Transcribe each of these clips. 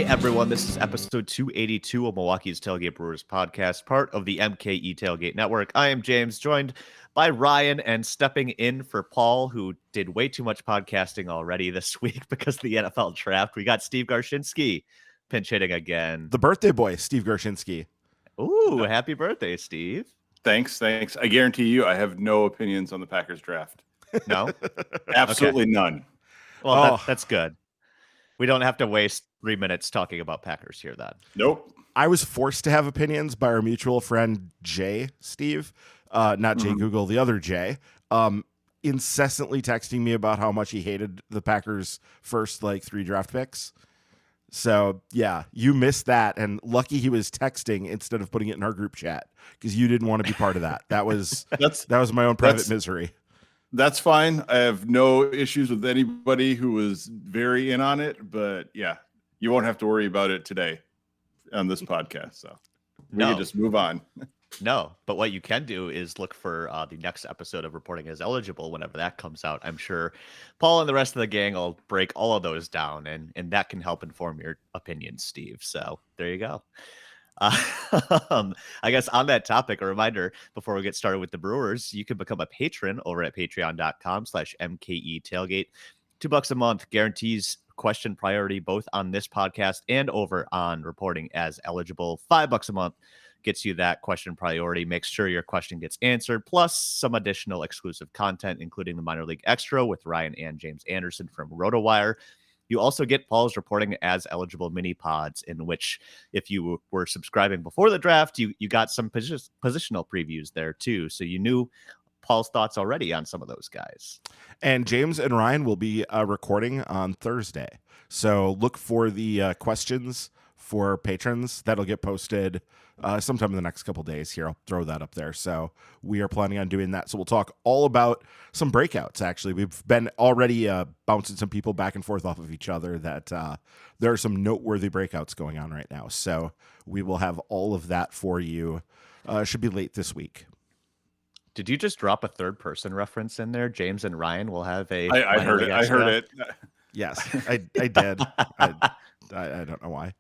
Hey everyone, this is episode 282 of Milwaukee's Tailgate Brewers podcast, part of the MKE Tailgate Network. I am James, joined by Ryan, and stepping in for Paul, who did way too much podcasting already this week because of the NFL draft. We got Steve Garshinsky pinch hitting again. The birthday boy, Steve Garshinsky. Ooh, happy birthday, Steve. Thanks. I guarantee you I have no opinions on the Packers draft. No? Absolutely none. Well, that's good. We don't have to waste 3 minutes talking about Packers here then. Nope. I was forced to have opinions by our mutual friend Jay, Steve, not Jay Google, the other Jay, incessantly texting me about how much he hated the Packers' first 3 draft picks. So yeah, you missed that, and lucky he was texting instead of putting it in our group chat because you didn't want to be part of that. That was my own private misery. That's fine. I have no issues with anybody who was very in on it, but yeah, you won't have to worry about it today on this podcast. So we can just move on. No, but what you can do is look for the next episode of Reporting as Eligible whenever that comes out. I'm sure Paul and the rest of the gang will break all of those down, and that can help inform your opinion, Steve. So there you go. I guess on that topic, a reminder before we get started with the Brewers, you can become a patron over at patreon.com/MKE Tailgate. $2 a month guarantees question priority both on this podcast and over on Reporting as Eligible. $5 a month gets you that question priority, makes sure your question gets answered, plus some additional exclusive content, including the Minor League Extra with Ryan and James Anderson from RotoWire. You also get Paul's Reporting as Eligible mini pods, in which, if you were subscribing before the draft, you got some positional previews there too. So you knew Paul's thoughts already on some of those guys. And James and Ryan will be recording on Thursday. So look for the questions for patrons. That'll get posted sometime in the next couple days here. I'll throw that up there. So we are planning on doing that. So we'll talk all about some breakouts. Actually, we've been already bouncing some people back and forth off of each other that there are some noteworthy breakouts going on right now. So we will have all of that for you. Should be late this week. Did you just drop a third person reference in there? James and Ryan will have a. I heard it. I heard it. Yes, I did. I don't know why.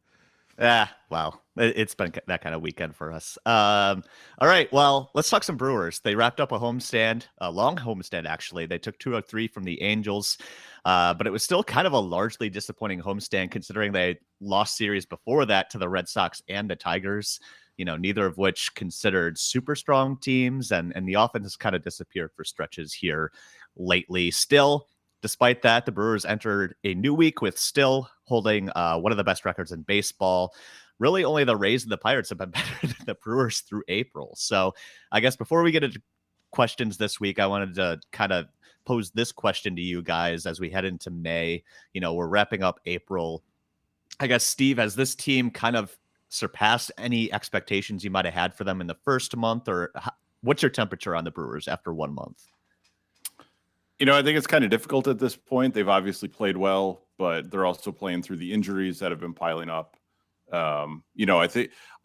Wow. It's been that kind of weekend for us. All right. Well, let's talk some Brewers. They wrapped up a homestand, a long homestand, actually. They took 2-3 from the Angels, but it was still kind of a largely disappointing homestand considering they lost series before that to the Red Sox and the Tigers, neither of which considered super strong teams, and the offense has kind of disappeared for stretches here lately. Still, despite that, the Brewers entered a new week with still holding one of the best records in baseball. Really, only the Rays and the Pirates have been better than the Brewers through April. So I guess before we get into questions this week, I wanted to kind of pose this question to you guys as we head into May. We're wrapping up April. I guess, Steve, has this team kind of surpassed any expectations you might have had for them in the first month, or what's your temperature on the Brewers after 1 month? I think it's kind of difficult at this point. They've obviously played well, but they're also playing through the injuries that have been piling up. I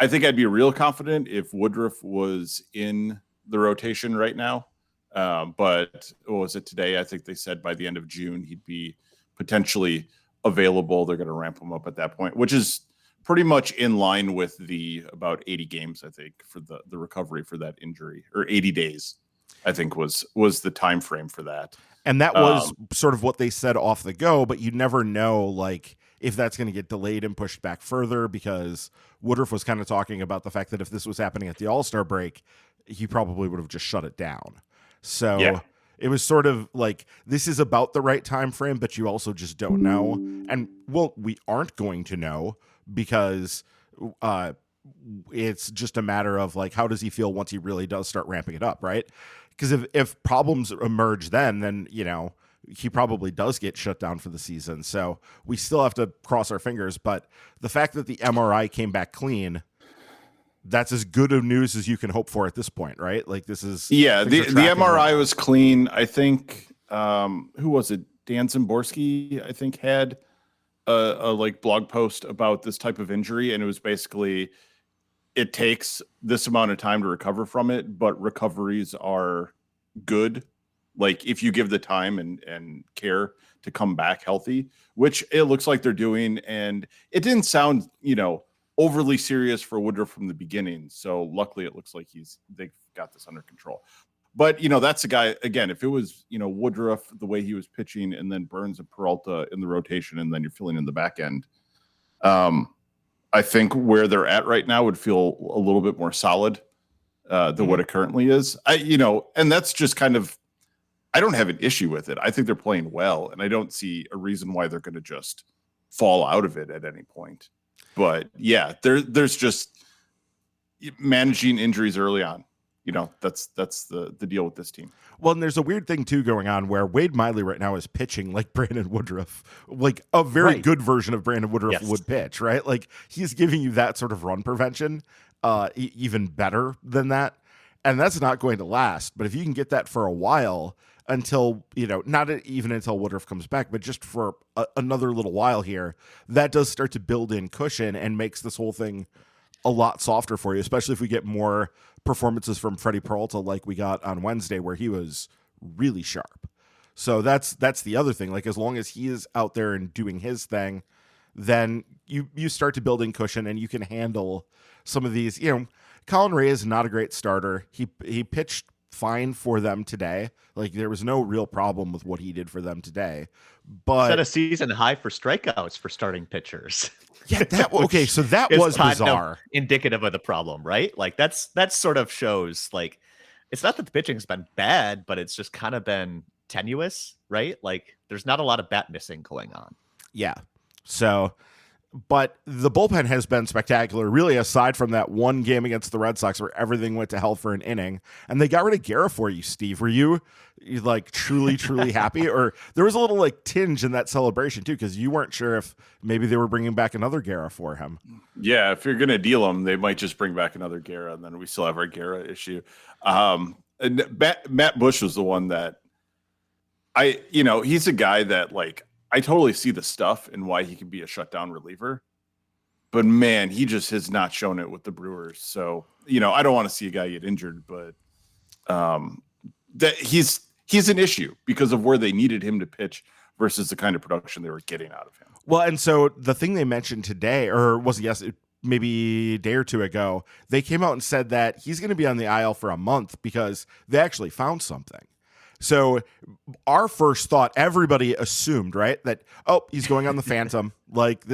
think I'd be real confident if Woodruff was in the rotation right now. But what was it today? I think they said by the end of June he'd be potentially available. They're going to ramp him up at that point, which is pretty much in line with the about 80 games, I think, for the recovery for that injury, or 80 days. I think was the time frame for that. And that was sort of what they said off the go, but you never know if that's going to get delayed and pushed back further, because Woodruff was kind of talking about the fact that if this was happening at the All-Star break, he probably would have just shut it down. So it was sort of like, this is about the right time frame, but you also just don't know. And we aren't going to know, because it's just a matter of how does he feel once he really does start ramping it up, right? Because if problems emerge then he probably does get shut down for the season. So we still have to cross our fingers. But the fact that the MRI came back clean, that's as good of news as you can hope for at this point, right? This is the MRI was clean. I think who was it? Dan Szymborski, I think, had a blog post about this type of injury, and it was basically, it takes this amount of time to recover from it, but recoveries are good Like if you give the time and care to come back healthy, which it looks like they're doing. And it didn't sound, overly serious for Woodruff from the beginning. So luckily it looks like they've got this under control. But, that's a guy, again, if it was, Woodruff, the way he was pitching, and then Burns and Peralta in the rotation, and then you're filling in the back end, I think where they're at right now would feel a little bit more solid than what it currently is. And that's just kind of, I don't have an issue with it. I think they're playing well, and I don't see a reason why they're going to just fall out of it at any point. But yeah, there's just managing injuries early on. That's the deal with this team. Well, and there's a weird thing too going on where Wade Miley right now is pitching like Brandon Woodruff, like a very good version of Brandon Woodruff would pitch, right? Like he's giving you that sort of run prevention, even better than that. And that's not going to last. But if you can get that for a while until, not even until Woodruff comes back, but just for another little while here, that does start to build in cushion and makes this whole thing a lot softer for you, especially if we get more performances from Freddie Peralta like we got on Wednesday where he was really sharp. So that's the other thing. Like as long as he is out there and doing his thing, then you start to build in cushion and you can handle some of these. Colin Ray is not a great starter. He pitched fine for them today. Like there was no real problem with what he did for them today. But set a season high for strikeouts for starting pitchers. Yeah, that okay. So that was bizarre. Indicative of the problem, right? Like that sort of shows like it's not that the pitching's been bad, but it's just kind of been tenuous, right? Like there's not a lot of bat missing going on. Yeah. So, but the bullpen has been spectacular, really, aside from that one game against the Red Sox where everything went to hell for an inning. And they got rid of Guerra for you, Steve. Were you like truly, truly happy? Or there was a little like tinge in that celebration, too, because you weren't sure if maybe they were bringing back another Guerra for him. Yeah, if you're going to deal him, they might just bring back another Guerra, and then we still have our Guerra issue. And Matt Bush was the one that he's a guy that like, I totally see the stuff and why he can be a shutdown reliever, but man, he just has not shown it with the Brewers. So, I don't want to see a guy get injured, but that he's an issue because of where they needed him to pitch versus the kind of production they were getting out of him. Well, and so the thing they mentioned today, or was it maybe a day or two ago, they came out and said that he's going to be on the IL for a month because they actually found something. So our first thought, everybody assumed, right, that, he's going on the Phantom. Like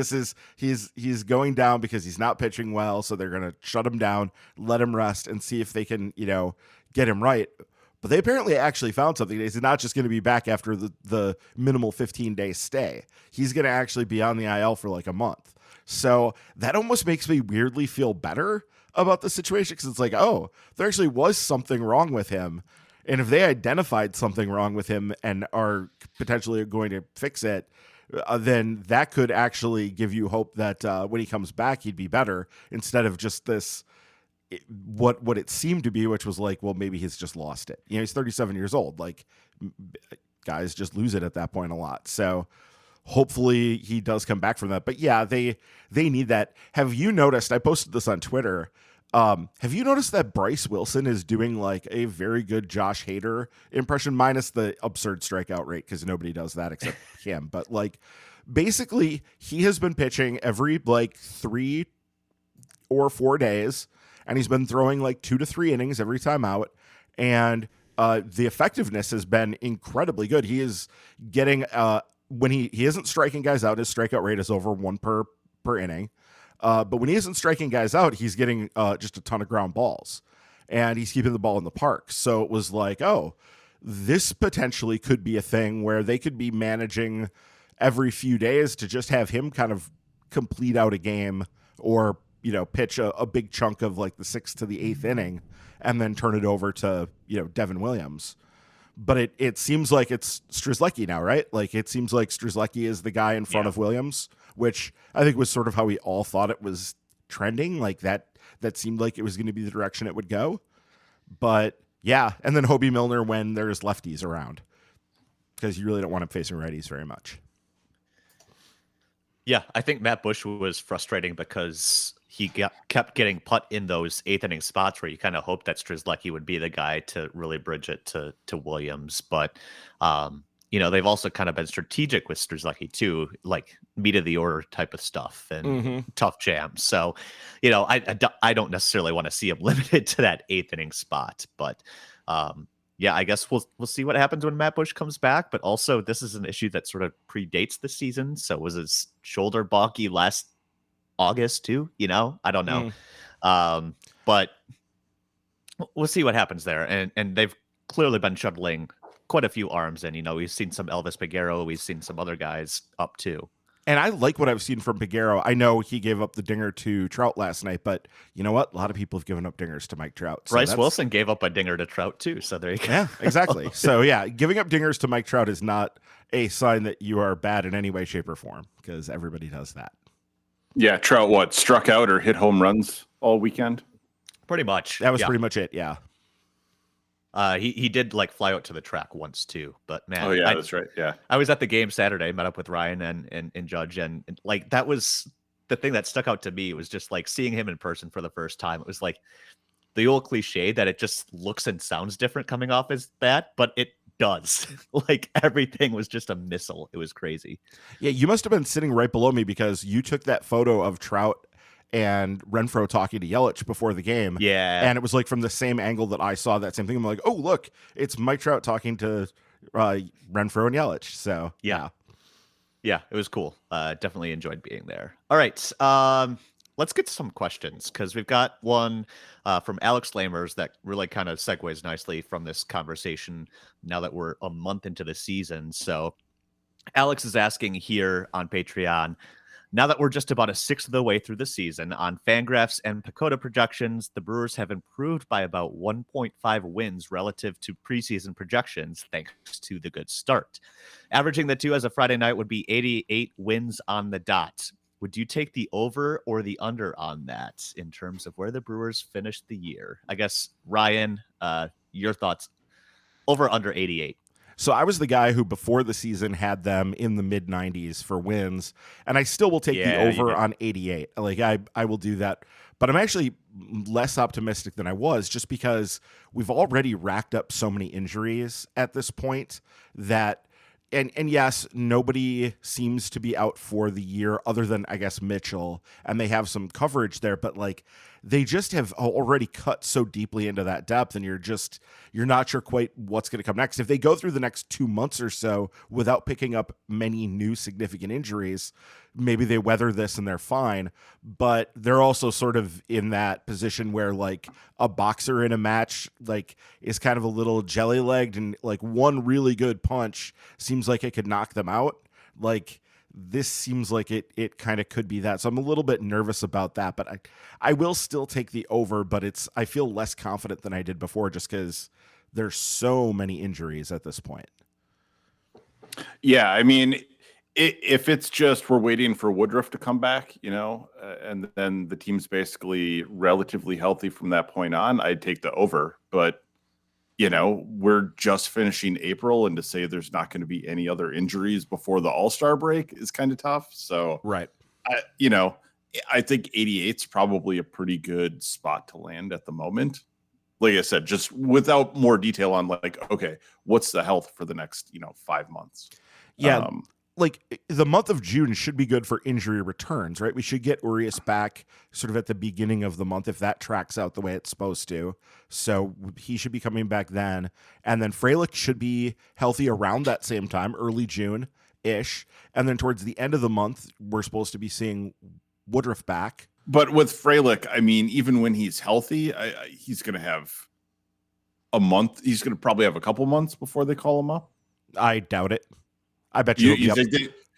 he's going down because he's not pitching well. So they're going to shut him down, let him rest and see if they can, get him right. But they apparently actually found something. He's not just going to be back after the minimal 15-day stay. He's going to actually be on the IL for like a month. So that almost makes me weirdly feel better about the situation because it's like, there actually was something wrong with him. And if they identified something wrong with him and are potentially going to fix it, then that could actually give you hope that when he comes back, he'd be better instead of just this, what it seemed to be, which was like, well, maybe he's just lost it. He's 37 years old. Like guys just lose it at that point a lot. So hopefully he does come back from that. But yeah, they need that. Have you noticed, I posted this on Twitter, have you noticed that Bryce Wilson is doing like a very good Josh Hader impression minus the absurd strikeout rate because nobody does that except him. But like basically he has been pitching every like 3 or 4 days and he's been throwing like 2 to 3 innings every time out. And the effectiveness has been incredibly good. He is getting when he isn't striking guys out, his strikeout rate is over 1 per inning. But when he isn't striking guys out, he's getting just a ton of ground balls and he's keeping the ball in the park. So it was like, this potentially could be a thing where they could be managing every few days to just have him kind of complete out a game or, pitch a big chunk of like the 6th to the 8th inning and then turn it over to, Devin Williams. But it seems like it's Strzelecki now, right? Like it seems like Strzelecki is the guy in front of Williams, which I think was sort of how we all thought it was trending. Like that seemed like it was going to be the direction it would go. But yeah, and then Hobie Milner when there's lefties around because you really don't want him facing righties very much. Yeah, I think Matt Bush was frustrating because he kept getting put in those eighth inning spots where you kind of hoped that Strzelecki would be the guy to really bridge it to Williams. But, they've also kind of been strategic with Strzelecki too, like meat of the order type of stuff and tough jams. So, I don't necessarily want to see him limited to that eighth inning spot, but, I guess we'll see what happens when Matt Bush comes back. But also, this is an issue that sort of predates the season. So was his shoulder bulky last August too? I don't know. But we'll see what happens there. And they've clearly been shuttling quite a few arms in. We've seen some Elvis Peguero. We've seen some other guys up too. And I like what I've seen from Peguero. I know he gave up the dinger to Trout last night, but you know what? A lot of people have given up dingers to Mike Trout. So Bryce Wilson gave up a dinger to Trout too. So there you go. Yeah, exactly. So giving up dingers to Mike Trout is not a sign that you are bad in any way, shape, or form, because everybody does that. Yeah, Trout, struck out or hit home runs all weekend? Pretty much. That was pretty much it, yeah. He did fly out to the track once too, but man, that's right. Yeah, I was at the game Saturday, met up with Ryan and Judge, and that was the thing that stuck out to me. Was just seeing him in person for the first time. It was the old cliche that it just looks and sounds different coming off as that, but it does. Everything was just a missile. It was crazy. Yeah, you must have been sitting right below me because you took that photo of Trout and Renfroe talking to Yelich before the game. Yeah. And it was from the same angle that I saw that same thing. I'm like, oh, look, it's Mike Trout talking to Renfroe and Yelich. So, yeah. Yeah, it was cool. Definitely enjoyed being there. All right. Let's get to some questions because we've got one from Alex Lamers that really kind of segues nicely from this conversation now that we're a month into the season. So Alex is asking here on Patreon, now that we're just about a sixth of the way through the season, on Fangraphs and Pacoda projections, the Brewers have improved by about 1.5 wins relative to preseason projections, thanks to the good start. Averaging the two as a Friday night would be 88 wins on the dot. Would you take the over or the under on that in terms of where the Brewers finished the year? I guess, Ryan, your thoughts, over under 88. So I was the guy who before the season had them in the mid 90s for wins, and I still will take the over on 88. I will do that, but I'm actually less optimistic than I was just because we've already racked up so many injuries at this point that and yes, nobody seems to be out for the year other than I guess Mitchell, and they have some coverage there, but they just have already cut so deeply into that depth, and you're not sure quite what's going to come next. If they go through the next 2 months or so without picking up many new significant injuries, maybe they weather this and they're fine. But they're also sort of in that position where a boxer in a match is kind of a little jelly-legged, and one really good punch seems like it could knock them out. This seems like it kind of could be that. So I'm a little bit nervous about that, but I will still take the over, but I feel less confident than I did before just because there's so many injuries at this point. Yeah, I mean, if it's just we're waiting for Woodruff to come back, and then the team's basically relatively healthy from that point on, I'd take the over. But we're just finishing April, and to say there's not going to be any other injuries before the All-Star break is kind of tough. So, right. I think 88 is probably a pretty good spot to land at the moment. Like I said, just without more detail on okay, what's the health for the next, 5 months? Yeah. The month of June should be good for injury returns, right? We should get Urias back sort of at the beginning of the month if that tracks out the way it's supposed to. So he should be coming back then. And then Frelick should be healthy around that same time, early June-ish. And then towards the end of the month, we're supposed to be seeing Woodruff back. But with Frelick, I mean, even when he's healthy, he's going to have a month. He's going to probably have a couple months before they call him up. I doubt it. I bet you.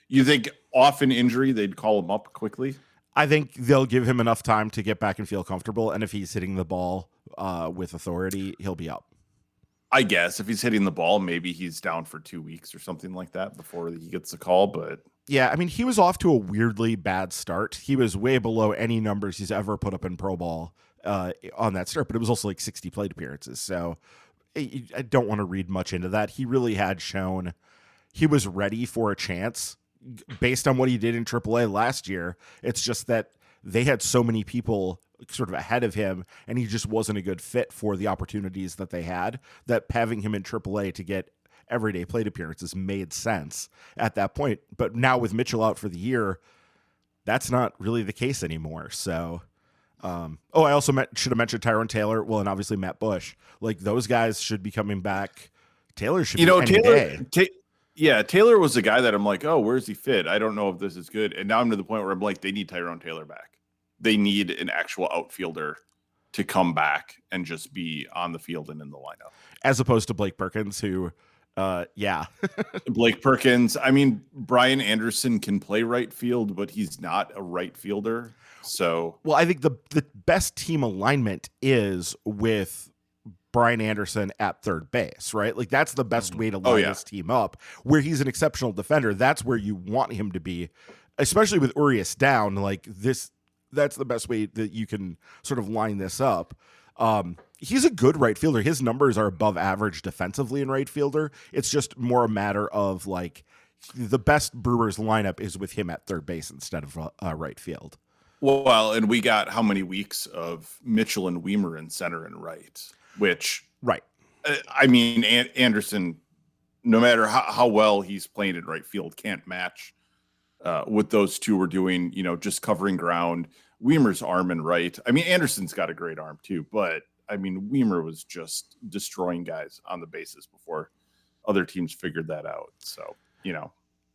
You think off an injury they'd call him up quickly? I think they'll give him enough time to get back and feel comfortable, and if he's hitting the ball with authority, he'll be up. I guess if he's hitting the ball, maybe he's down for 2 weeks or something like that before he gets the call. But yeah, I mean, he was off to a weirdly bad start. He was way below any numbers he's ever put up in pro ball on that start, but it was also 60 plate appearances. So I don't want to read much into that. He really had shown he was ready for a chance based on what he did in AAA last year. It's just that they had so many people sort of ahead of him, and he just wasn't a good fit for the opportunities that they had, that having him in AAA to get everyday plate appearances made sense at that point. But now with Mitchell out for the year, that's not really the case anymore. So, I also should have mentioned Tyrone Taylor. Well, and obviously Matt Bush. Like, those guys should be coming back. Taylor should be any day. Taylor was the guy that I'm like, oh, where's he fit? I don't know if this is good. And now I'm to the point where I'm like, they need Tyrone Taylor back. They need an actual outfielder to come back and just be on the field and in the lineup. As opposed to Blake Perkins, who, Blake Perkins. I mean, Brian Anderson can play right field, but he's not a right fielder. So, well, I think the best team alignment is with Brian Anderson at third base, right? Like, that's the best way to line this team up, where he's an exceptional defender. That's where you want him to be, especially with Urias down. Like, this, that's the best way that you can sort of line this up. He's a good right fielder. His numbers are above average defensively in right fielder. It's just more a matter of, like, the best Brewers lineup is with him at third base instead of right field. Well, and we got how many weeks of Mitchell and Wiemer in center and right, which, right. I mean, Anderson, no matter how well he's playing in right field, can't match what those two were doing, just covering ground. Wiemer's arm and right. I mean, Anderson's got a great arm too, but I mean, Wiemer was just destroying guys on the bases before other teams figured that out. So,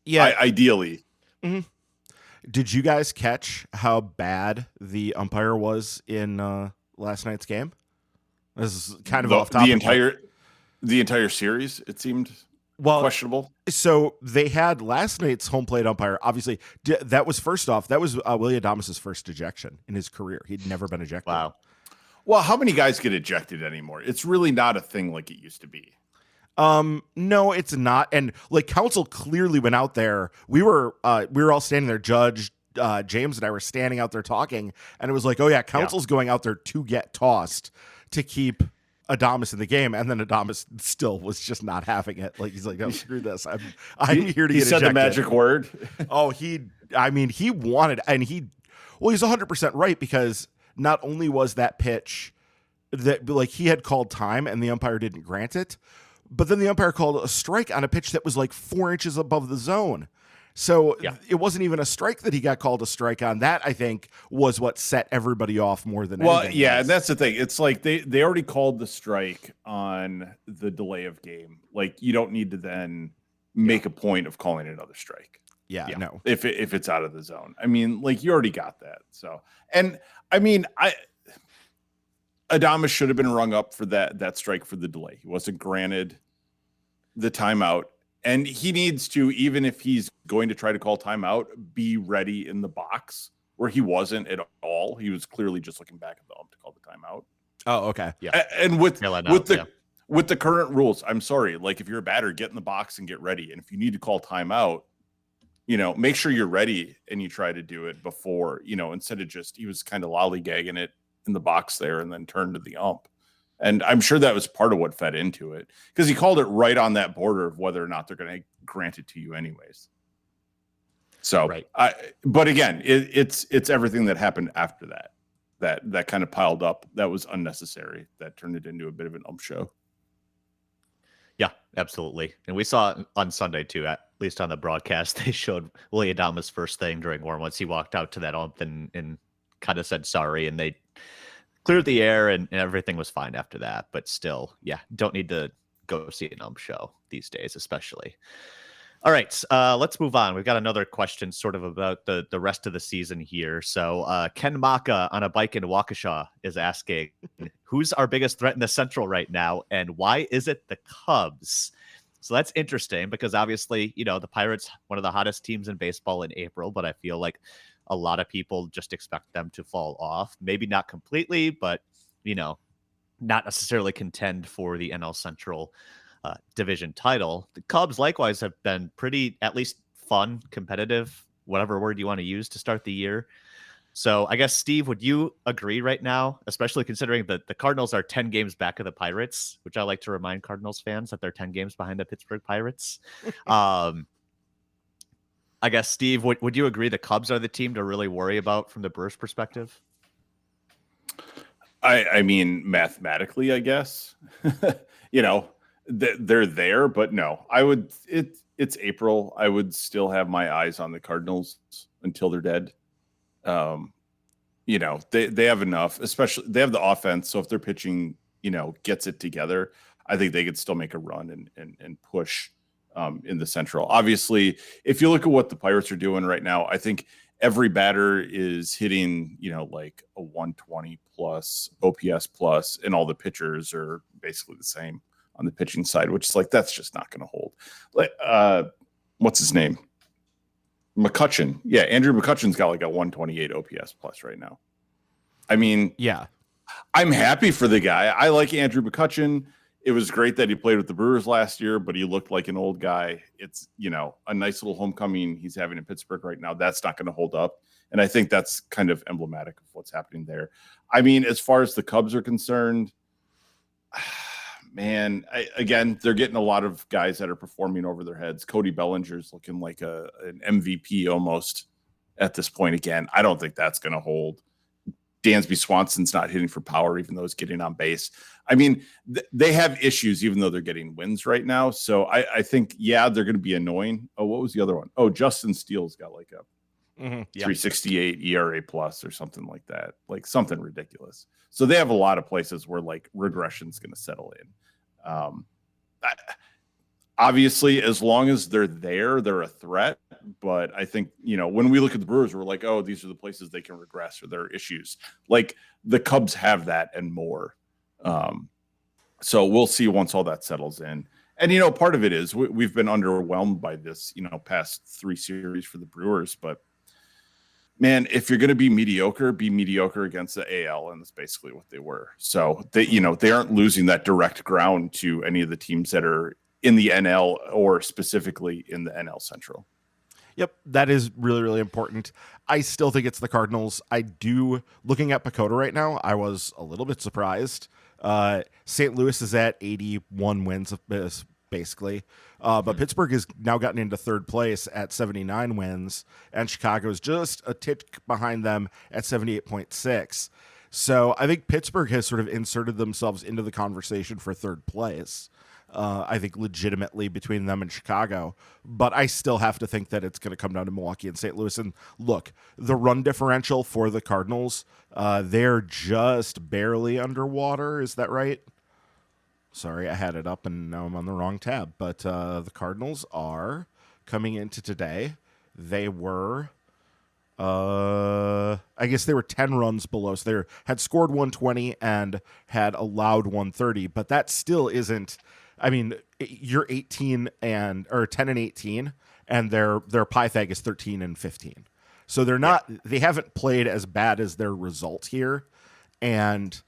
ideally. Mm-hmm. Did you guys catch how bad the umpire was in last night's game? This is kind of off topic. The entire series, it seemed questionable. So they had last night's home plate umpire. Obviously, that was first off. That was Willie Adames' first ejection in his career. He'd never been ejected. Wow. Well, how many guys get ejected anymore? It's really not a thing like it used to be. No, it's not. And like, counsel clearly went out there. We were all standing there. Judge James and I were standing out there talking, and it was like, oh yeah, counsel's going out there to get tossed to keep Adames in the game, and then Adames still was just not having it. Like, he's like, oh, screw this. I'm here to get ejected. He said the magic word. Oh, he wanted, and he's 100% right, because not only was that pitch that, like, he had called time and the umpire didn't grant it, but then the umpire called a strike on a pitch that was like 4 inches above the zone. So it wasn't even a strike that he got called a strike on. That, I think, was what set everybody off more than anything. Well, yeah, and that's the thing. It's like they already called the strike on the delay of game. Like, you don't need to then make a point of calling another strike. Yeah, no. If it's out of the zone. I mean, like, you already got that. So, and I mean, Adames should have been rung up for that strike for the delay. He wasn't granted the timeout. And he needs to, even if he's going to try to call timeout, be ready in the box, where he wasn't at all. He was clearly just looking back at the ump to call the timeout. Oh, okay. Yeah. And with the current rules, I'm sorry, like, if you're a batter, get in the box and get ready. And if you need to call timeout, make sure you're ready and you try to do it before, instead of just, he was kind of lollygagging it in the box there and then turned to the ump. And I'm sure that was part of what fed into it, because he called it right on that border of whether or not they're going to grant it to you anyways. So, right. But again, it's everything that happened after that kind of piled up. That was unnecessary. That turned it into a bit of an ump show. Yeah, absolutely. And we saw on Sunday too, at least on the broadcast, they showed Willie Adames' first thing during warm-ups. He walked out to that ump and kind of said sorry, and they cleared the air, and everything was fine after that. But still, don't need to go see an ump show these days, especially. All right, let's move on. We've got another question sort of about the rest of the season here. So Ken Maka on a bike in Waukesha is asking, who's our biggest threat in the Central right now, and why is it the Cubs? So that's interesting, because obviously, the Pirates, one of the hottest teams in baseball in April, but I feel like a lot of people just expect them to fall off. Maybe not completely, but, not necessarily contend for the NL Central division title. The Cubs likewise have been pretty, at least fun, competitive, whatever word you want to use to start the year. So I guess, Steve, would you agree right now, especially considering that the Cardinals are 10 games back of the Pirates, which I like to remind Cardinals fans that they're 10 games behind the Pittsburgh Pirates. I guess, Steve, would you agree the Cubs are the team to really worry about from the Brewers' perspective? I mean, mathematically, I guess, they're there, but no, it's April. I would still have my eyes on the Cardinals until they're dead. They have enough, especially they have the offense. So if their pitching, gets it together, I think they could still make a run and push in the Central. Obviously, if you look at what the Pirates are doing right now, I think every batter is hitting, like a 120 plus OPS plus, and all the pitchers are basically the same on the pitching side, which is like, that's just not going to hold. Like, what's his name? McCutchen. Yeah, Andrew McCutchen's got like a 128 OPS plus right now. I mean, yeah, I'm happy for the guy. I like Andrew McCutchen. It was great that he played with the Brewers last year, but he looked like an old guy. It's, a nice little homecoming he's having in Pittsburgh right now. That's not going to hold up. And I think that's kind of emblematic of what's happening there. I mean, as far as the Cubs are concerned, man, again, they're getting a lot of guys that are performing over their heads. Cody Bellinger's looking like an MVP almost at this point again. I don't think that's going to hold. Dansby Swanson's not hitting for power, even though he's getting on base. I mean, they have issues, even though they're getting wins right now. So I think, they're going to be annoying. Oh, what was the other one? Oh, Justin Steele's got like a 368 ERA plus or something like that, like something ridiculous. So they have a lot of places where like regression's going to settle in. Obviously, as long as they're there, they're a threat. But I think, when we look at the Brewers, we're like, oh, these are the places they can regress or there are issues. Like the Cubs have that and more. So we'll see once all that settles in. And, part of it is we've been underwhelmed by this, past 3 series for the Brewers. But, man, if you're going to be mediocre against the AL. And that's basically what they were. So, they aren't losing that direct ground to any of the teams that are in the NL or specifically in the NL Central. Yep, that is really, really important. I still think it's the Cardinals. Looking at Pacoda right now, I was a little bit surprised. St. Louis is at 81 wins, basically. But Pittsburgh has now gotten into third place at 79 wins, and Chicago is just a tick behind them at 78.6. So I think Pittsburgh has sort of inserted themselves into the conversation for third place. I think legitimately between them and Chicago, but I still have to think that it's going to come down to Milwaukee and St. Louis. And look, the run differential for the Cardinals, they're just barely underwater. Is that right? Sorry, I had it up and now I'm on the wrong tab. But the Cardinals are coming into today. They were, I guess they were 10 runs below. So they had scored 120 and had allowed 130, but that still isn't. I mean, you're 10 and 18, and their Pythag is 13 and 15. So they're not. Yeah. They haven't played as bad as their result here, and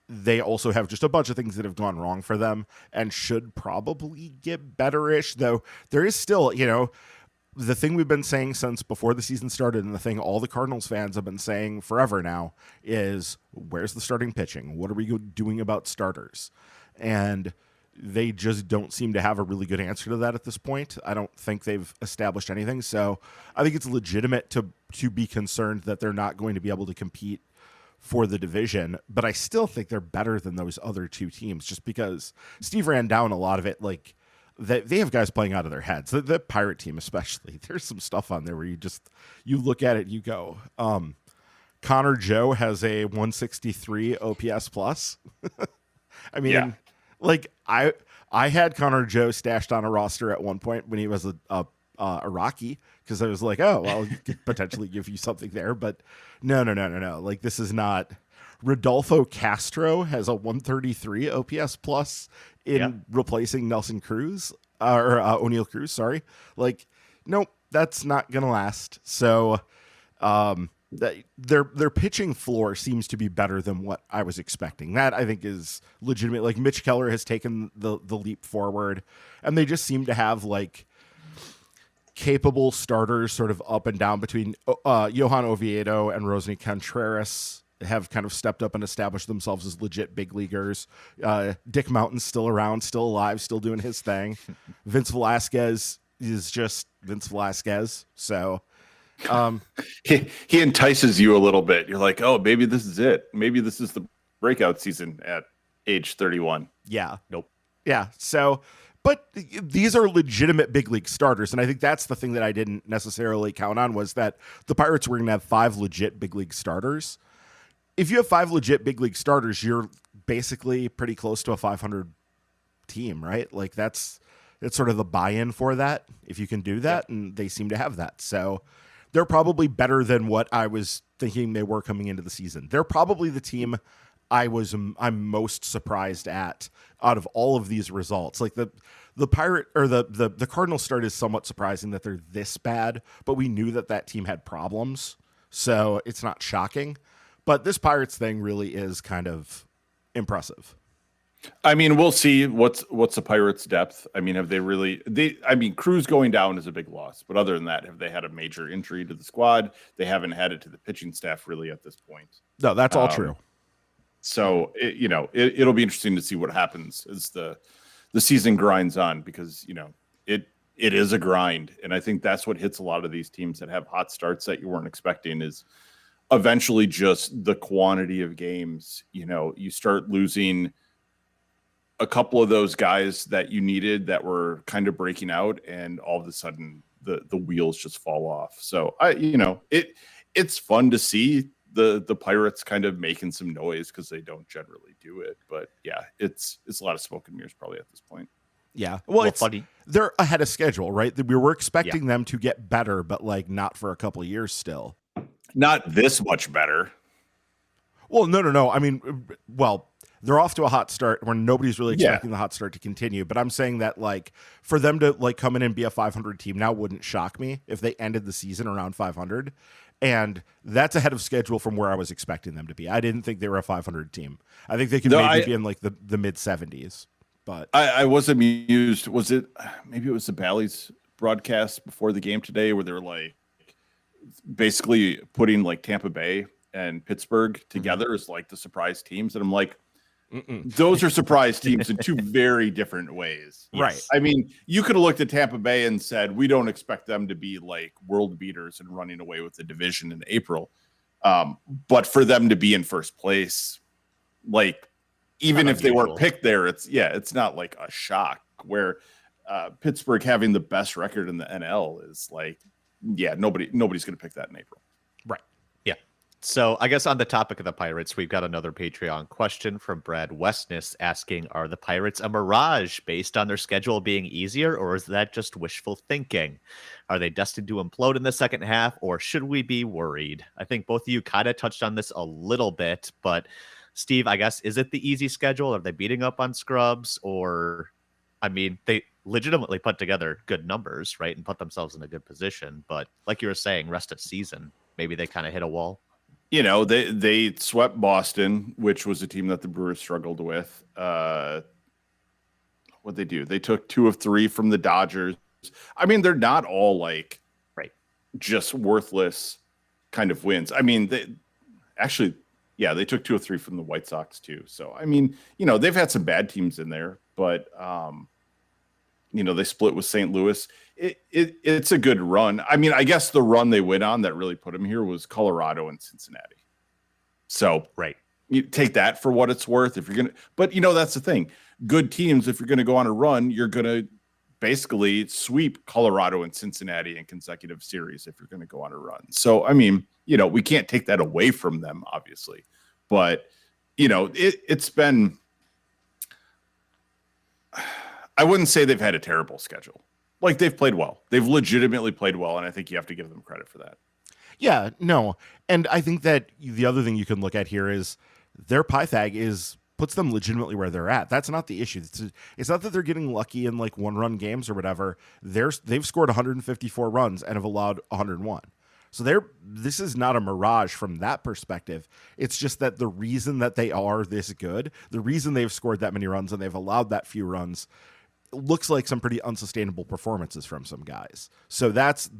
they also have just a bunch of things that have gone wrong for them, and should probably get better-ish. Though there is still, the thing we've been saying since before the season started, and the thing all the Cardinals fans have been saying forever now is, where's the starting pitching? What are we doing about starters? And they just don't seem to have a really good answer to that at this point. I don't think they've established anything. So I think it's legitimate to be concerned that they're not going to be able to compete for the division. But I still think they're better than those other 2 teams, just because Steve ran down a lot of it. Like, they have guys playing out of their heads. The Pirate team especially. There's some stuff on there where you look at it, you go, Connor Joe has a 163 OPS plus. I mean, yeah. Like I had Connor Joe stashed on a roster at one point when he was a Rocky, because I was like, oh, well, he could potentially give you something there, but no. Like, this is not. Rodolfo Castro has a 133 OPS plus in replacing Nelson Cruz or O'Neal Cruz. Sorry, like, nope, that's not gonna last. So, their pitching floor seems to be better than what I was expecting. That, I think, is legitimate. Like, Mitch Keller has taken the leap forward, and they just seem to have like capable starters sort of up and down between Johan Oviedo and Rosny Contreras have kind of stepped up and established themselves as legit big leaguers. Dick Mountain's still around, still alive, still doing his thing. Vince Velasquez is just Vince Velasquez. So he entices you a little bit. You're like, oh, maybe this is it. Maybe this is the breakout season at age 31. Yeah. Nope. Yeah. So, but these are legitimate big league starters. And I think that's the thing that I didn't necessarily count on was that the Pirates were going to have 5 legit big league starters. If you have 5 legit big league starters, you're basically pretty close to a 500 team, right? Like it's sort of the buy-in for that. If you can do that, and they seem to have that. So they're probably better than what I was thinking they were coming into the season. They're probably the team I'm most surprised at out of all of these results. Like the Pirate or the Cardinal start is somewhat surprising that they're this bad, but we knew that team had problems, so it's not shocking. But this Pirates thing really is kind of impressive. I mean, we'll see what's the Pirates' depth. I mean, have they really? Cruz going down is a big loss, but other than that, have they had a major injury to the squad? They haven't had it to the pitching staff really at this point. No, that's all true. So it'll be interesting to see what happens as the season grinds on, because it is a grind, and I think that's what hits a lot of these teams that have hot starts that you weren't expecting is eventually just the quantity of games. You start losing a couple of those guys that you needed that were kind of breaking out, and all of a sudden the wheels just fall off. So it's fun to see the Pirates kind of making some noise, because they don't generally do it. But yeah, it's a lot of smoke and mirrors probably at this point. Yeah. Well, it's funny. They're ahead of schedule, right? We were expecting them to get better, but like not for a couple of years still. Not this much better. Well, no. I mean, they're off to a hot start where nobody's really expecting the hot start to continue. But I'm saying that like for them to like come in and be a 500 team now wouldn't shock me if they ended the season around 500. And that's ahead of schedule from where I was expecting them to be. I didn't think they were a 500 team. I think they could maybe be in like the mid 70s. But I was amused. Was it maybe it was the Bally's broadcast before the game today where they were like basically putting like Tampa Bay and Pittsburgh together as like the surprise teams, and I'm like, those are surprise teams in 2 very different ways. Right. I mean, you could have looked at Tampa Bay and said, we don't expect them to be like world beaters and running away with the division in April. But for them to be in first place, like even if they weren't picked there, it's not like a shock. Where Pittsburgh having the best record in the NL is like, nobody's going to pick that in April. Right. Yeah. So I guess on the topic of the Pirates, we've got another Patreon question from Brad Westness asking, are the Pirates a mirage based on their schedule being easier, or is that just wishful thinking? Are they destined to implode in the second half, or should we be worried? I think both of you kind of touched on this a little bit, but Steve, I guess, is it the easy schedule? Are they beating up on scrubs? Or, I mean, they legitimately put together good numbers, right, and put themselves in a good position. But like you were saying, rest of season, maybe they kind of hit a wall. They swept Boston, which was a team that the Brewers struggled with. What'd they do? They took 2 of 3 from the Dodgers. I mean, they're not all like just worthless kind of wins. I mean, they took 2 of 3 from the White Sox too. So, I mean, they've had some bad teams in there, but they split with St. Louis. It's a good run. I mean, I guess the run they went on that really put them here was Colorado and Cincinnati. So you take that for what it's worth. If you're going to, but that's the thing. Good teams, if you're going to go on a run, you're going to basically sweep Colorado and Cincinnati in consecutive series if you're going to go on a run. So, I mean, we can't take that away from them, obviously, but it's been, I wouldn't say they've had a terrible schedule. Like, they've played well. They've legitimately played well, and I think you have to give them credit for that. Yeah, no. And I think that the other thing you can look at here is their Pythag puts them legitimately where they're at. That's not the issue. It's not that they're getting lucky in like 1-run games or whatever. They've scored 154 runs and have allowed 101. So this is not a mirage from that perspective. It's just that the reason that they are this good, the reason they've scored that many runs and they've allowed that few runs, looks like some pretty unsustainable performances from some guys. So that's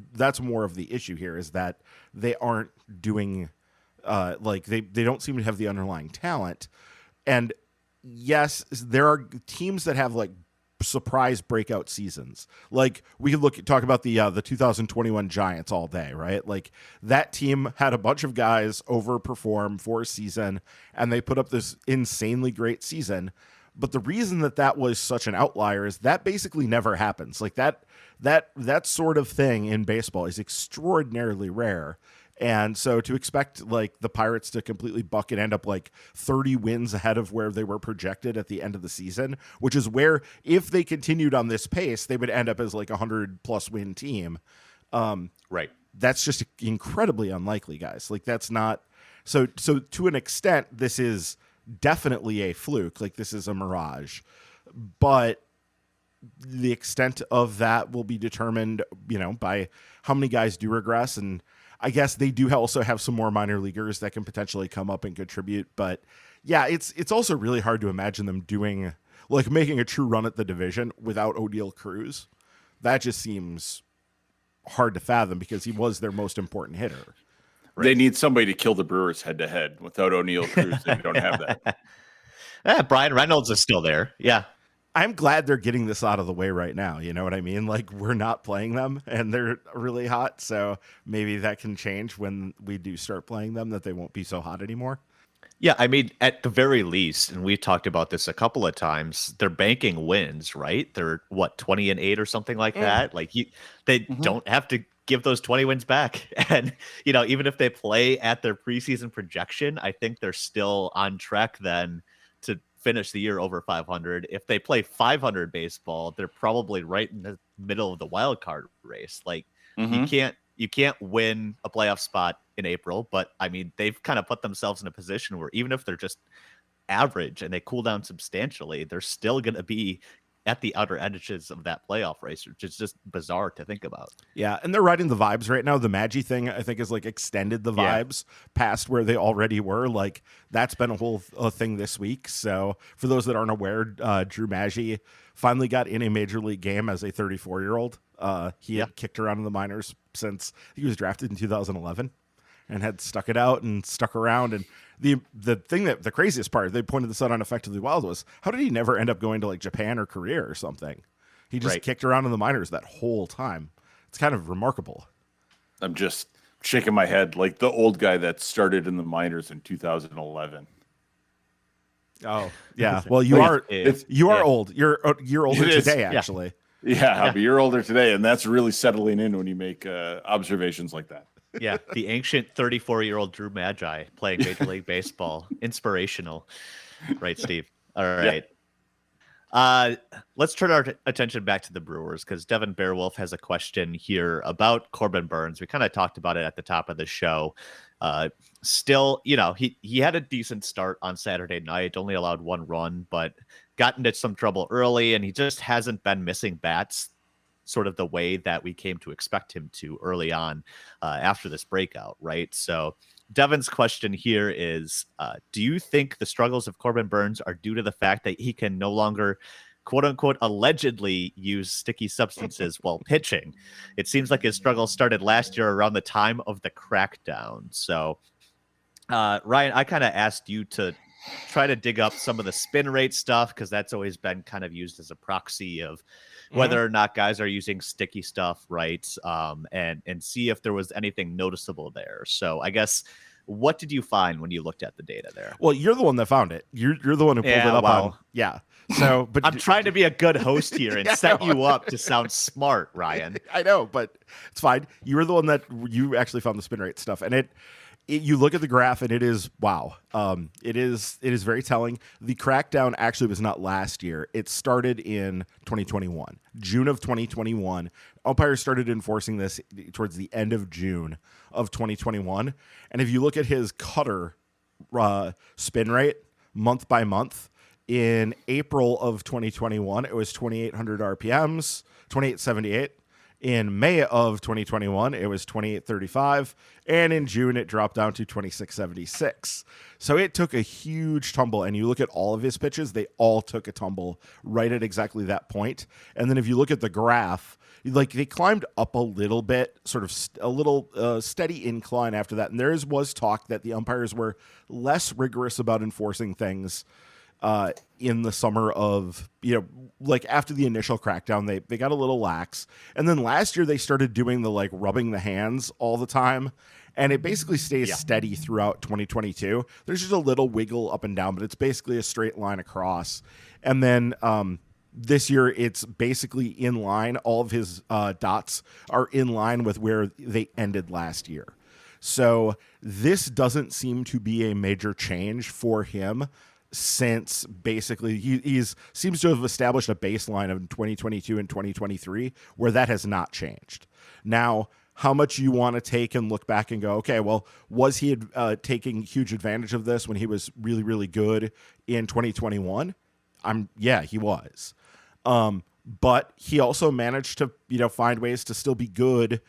more of the issue here, is that they aren't doing they don't seem to have the underlying talent. And yes, there are teams that have like surprise breakout seasons. Like we could talk about the 2021 Giants all day, right? Like that team had a bunch of guys overperform for a season, and they put up this insanely great season. But the reason that was such an outlier is that basically never happens. Like that sort of thing in baseball is extraordinarily rare. And so to expect like the Pirates to completely buck and end up like 30 wins ahead of where they were projected at the end of the season, which is where if they continued on this pace, they would end up as like 100+ win team. Right. That's just incredibly unlikely, guys. Like that's not so to an extent, this is definitely a fluke. Like this is a mirage, but the extent of that will be determined, by how many guys do regress. And I guess they do also have some more minor leaguers that can potentially come up and contribute. But yeah, it's also really hard to imagine them making a true run at the division without O'Neal Cruz. That just seems hard to fathom because he was their most important hitter. Right. They need somebody to kill the Brewers head to head. Without O'Neal Cruz, they don't have that. Brian Reynolds is still there. Yeah. I'm glad they're getting this out of the way right now. You know what I mean? Like we're not playing them and they're really hot. So maybe that can change when we do start playing them, that they won't be so hot anymore. Yeah. I mean, at the very least, and we've talked about this a couple of times, they're banking wins, right? They're 20-8 or something like that. Like they don't have to give those 20 wins back. And, even if they play at their preseason projection, I think they're still on track then to finish the year over 500. If they play 500 baseball, they're probably right in the middle of the wild card race. Like you can't win a playoff spot in April, but I mean, they've kind of put themselves in a position where even if they're just average and they cool down substantially, they're still going to be at the outer edges of that playoff race, which is just bizarre to think about. Yeah, and they're riding the vibes right now. The Maggi thing, I think, is like extended the vibes past where they already were. Like that's been a whole thing this week. So for those that aren't aware, Drew Maggi finally got in a major league game as a 34-year-old. He had kicked around in the minors since he was drafted in 2011 and had stuck it out and stuck around. And the thing that the craziest part, they pointed this out on Effectively Wild, was how did he never end up going to like Japan or Korea or something? He just kicked around in the minors that whole time. It's kind of remarkable. I'm just shaking my head like the old guy that started in the minors in 2011. Oh yeah. Well, you are old. You're older today, actually. Yeah, I'll be a year older today, and that's really settling in when you make observations like that. Yeah, the ancient 34-year-old Drew Magi playing Major League Baseball. Inspirational. Right, Steve? All right. Yeah. Let's turn our attention back to the Brewers because Devin Bearwolf has a question here about Corbin Burns. We kind of talked about it at the top of the show. Still, he had a decent start on Saturday night, only allowed 1 run, but got into some trouble early, and he just hasn't been missing bats sort of the way that we came to expect him to early on after this breakout, right? So Devin's question here is, do you think the struggles of Corbin Burns are due to the fact that he can no longer, quote unquote, allegedly use sticky substances while pitching? It seems like his struggles started last year around the time of the crackdown. So Ryan, I kind of asked you to try to dig up some of the spin rate stuff because that's always been kind of used as a proxy of whether or not guys are using sticky stuff, right? And see if there was anything noticeable there. So I guess, what did you find when you looked at the data there? Well, you're the one that found it. You're the one who pulled it up on. Yeah. So, but I'm trying to be a good host here and set you up to sound smart, Ryan. I know, but it's fine. You were the one that you actually found the spin rate stuff, and you look at the graph and it is wow. It is very telling. The crackdown actually was not last year. It started in 2021, June of 2021. Umpires started enforcing this towards the end of June of 2021. And if you look at his cutter spin rate month by month, in April of 2021, it was 2,800 RPMs, 2,878. In May of 2021, it was 2835, and in June, it dropped down to 2676. So it took a huge tumble, and you look at all of his pitches, they all took a tumble right at exactly that point. And then if you look at the graph, like they climbed up a little bit, sort of a little steady incline after that. And there was talk that the umpires were less rigorous about enforcing things in the summer of, like after the initial crackdown, they got a little lax. And then last year they started doing the like rubbing the hands all the time. And it basically stays steady throughout 2022. There's just a little wiggle up and down, but it's basically a straight line across. And then this year it's basically in line. All of his dots are in line with where they ended last year. So this doesn't seem to be a major change for him, since basically he's seems to have established a baseline of 2022 and 2023 where that has not changed. Now, how much you want to take and look back and go, okay, well, was he taking huge advantage of this when he was really, really good in 2021? Yeah, he was. But he also managed to, find ways to still be good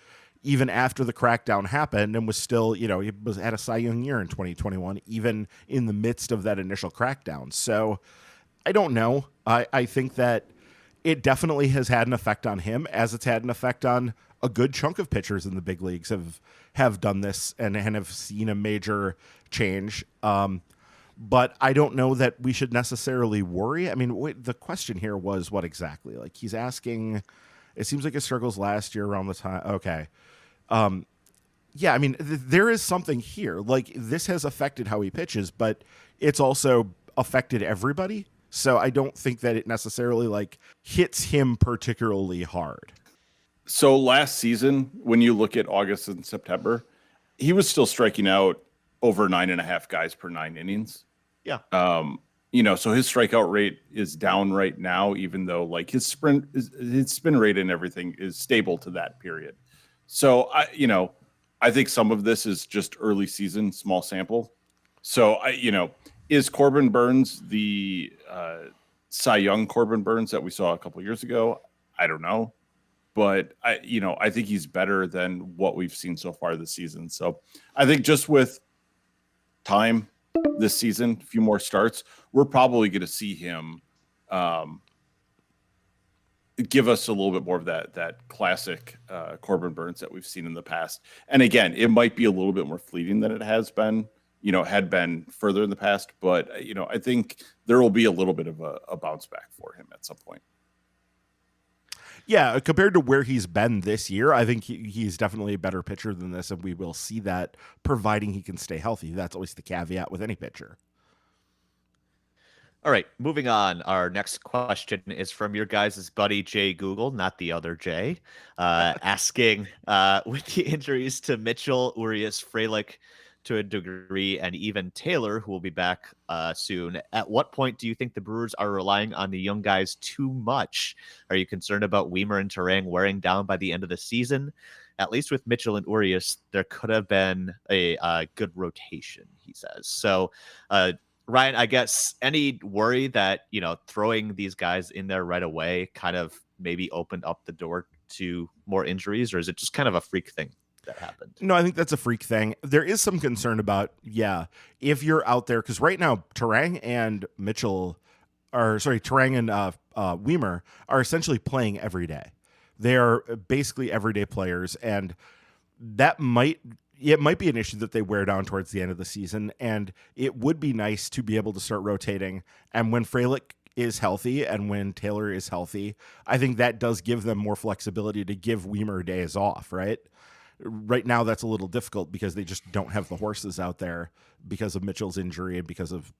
even after the crackdown happened, and was still, he was at a Cy Young year in 2021, even in the midst of that initial crackdown. So I don't know. I think that it definitely has had an effect on him, as it's had an effect on a good chunk of pitchers in the big leagues have done this and have seen a major change. But I don't know that we should necessarily worry. I mean, the question here was what exactly? Like, he's asking, it seems like his struggles last year around the time. Okay. Yeah, I mean, there is something here. Like, this has affected how he pitches, but it's also affected everybody. So I don't think that it necessarily like hits him particularly hard. So last season, when you look at August and September, he was still striking out over 9.5 guys per 9 innings. Yeah. So his strikeout rate is down right now, even though like his spin rate and everything is stable to that period. So I think some of this is just early season, small sample. So is Corbin Burnes the Cy Young Corbin Burnes that we saw a couple years ago? I don't know. But I think he's better than what we've seen so far this season. So I think just with time this season, a few more starts, we're probably going to see him give us a little bit more of that classic Corbin Burnes that we've seen in the past. And again, it might be a little bit more fleeting than it has been, had been further in the past. But, I think there will be a little bit of a bounce back for him at some point. Yeah, compared to where he's been this year, I think he's definitely a better pitcher than this, and we will see that providing he can stay healthy. That's always the caveat with any pitcher. All right, moving on. Our next question is from your guys' buddy Jay Google, not the other Jay, asking, with the injuries to Mitchell, Urias, Frelick, to a degree, and even Taylor, who will be back soon, at what point do you think the Brewers are relying on the young guys too much? Are you concerned about Wiemer and Terang wearing down by the end of the season? At least with Mitchell and Urias, there could have been a good rotation, he says. So, Ryan, I guess any worry that, throwing these guys in there right away kind of maybe opened up the door to more injuries, or is it just kind of a freak thing that happened? No, I think that's a freak thing. There is some concern about, if you're out there, because right now Terang and Wiemer are essentially playing every day. They are basically everyday players, and it might be an issue that they wear down towards the end of the season, and it would be nice to be able to start rotating. And when Frelick is healthy and when Taylor is healthy, I think that does give them more flexibility to give Wiemer days off, right? Right now, that's a little difficult because they just don't have the horses out there because of Mitchell's injury and because of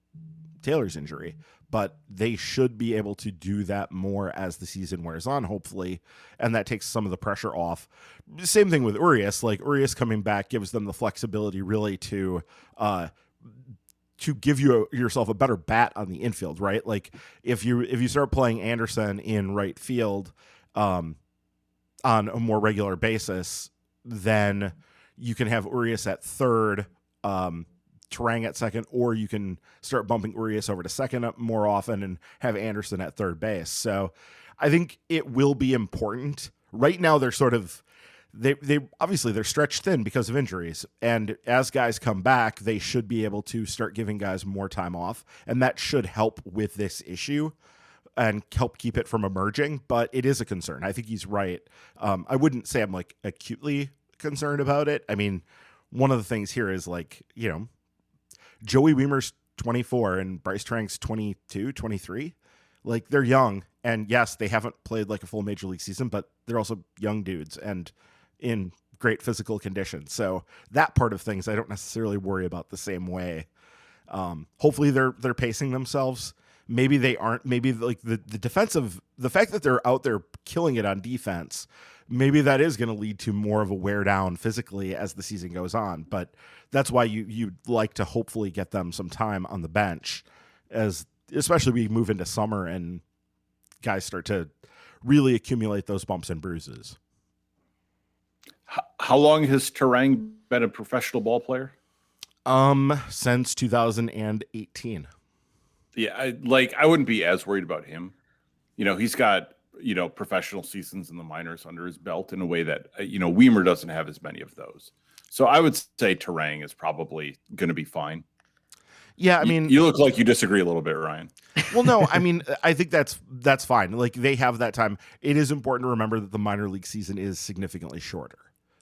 Taylor's injury. But they should be able to do that more as the season wears on, hopefully, and that takes some of the pressure off. Same thing with Urias. Like, Urias coming back gives them the flexibility really to give yourself a better bat on the infield, right? Like, if you start playing Anderson in right field on a more regular basis, then you can have Urias at third, Terang at second, or you can start bumping Urias over to second up more often and have Anderson at third base. So I think it will be important. Right now, they're sort of they obviously they're stretched thin because of injuries, and as guys come back, they should be able to start giving guys more time off, and that should help with this issue and help keep it from emerging. But it is a concern. I think he's right. I wouldn't say I'm like acutely concerned about it. I mean, one of the things here is like, Joey Wiemer's 24 and Bryce Trank's 22, 23. Like, they're young, and yes, they haven't played like a full major league season, but they're also young dudes and in great physical condition. So that part of things I don't necessarily worry about the same way. Hopefully they're pacing themselves. Maybe they aren't. Maybe like the fact that they're out there killing it on defense, maybe that is going to lead to more of a wear down physically as the season goes on. But that's why you'd like to hopefully get them some time on the bench, as especially we move into summer and guys start to really accumulate those bumps and bruises. How long has Terang been a professional ball player? Since 2018. Yeah, I wouldn't be as worried about him. He's got, professional seasons in the minors under his belt in a way that, Wiemer doesn't have as many of those. So I would say Terang is probably going to be fine. Yeah, I mean, you look like you disagree a little bit, Ryan. Well, no, I mean, I think that's fine. Like, they have that time. It is important to remember that the minor league season is significantly shorter.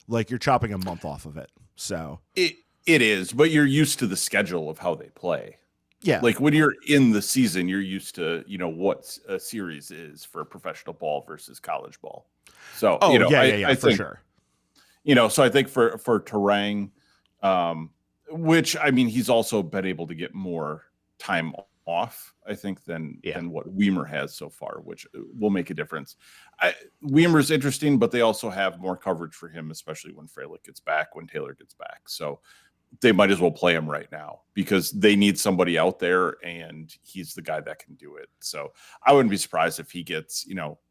Like, you're chopping a month off of it. So it is, but you're used to the schedule of how they play. Yeah. Like, when you're in the season, you're used to, what a series is for professional ball versus college ball. So, I for think, sure. So I think for Terang, which, I mean, he's also been able to get more time off, I think, than what Wiemer has so far, which will make a difference. Wiemer's interesting, but they also have more coverage for him, especially when Frelick gets back, when Taylor gets back. So they might as well play him right now because they need somebody out there, and he's the guy that can do it. So I wouldn't be surprised if he gets,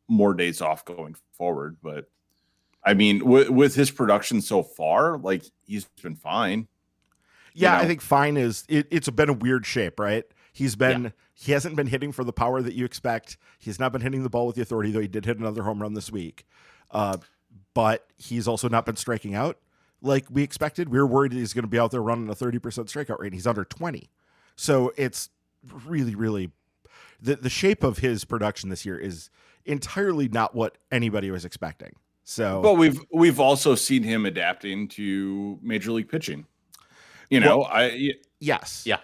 more days off going forward. But I mean, with his production so far, like, he's been fine. Yeah, I think fine it's been a weird shape, right? He hasn't been hitting for the power that you expect. He's not been hitting the ball with the authority, though he did hit another home run this week. But he's also not been striking out like we expected. We were worried he's going to be out there running a 30% strikeout rate. He's under 20. So it's really, really the shape of his production this year is entirely not what anybody was expecting. So, but we've also seen him adapting to major league pitching. Yes. Yeah.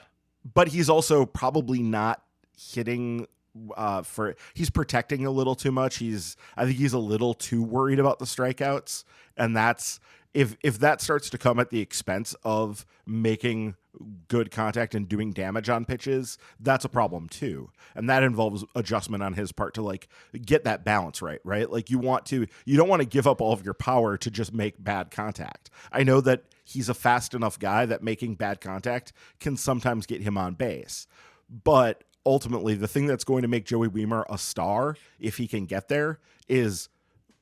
But he's also probably not hitting he's protecting a little too much. I think he's a little too worried about the strikeouts. And that's, if that starts to come at the expense of making good contact and doing damage on pitches, that's a problem too. And that involves adjustment on his part to like get that balance right? Like, you don't want to give up all of your power to just make bad contact. I know that he's a fast enough guy that making bad contact can sometimes get him on base. But ultimately, the thing that's going to make Joey Wiemer a star, if he can get there, is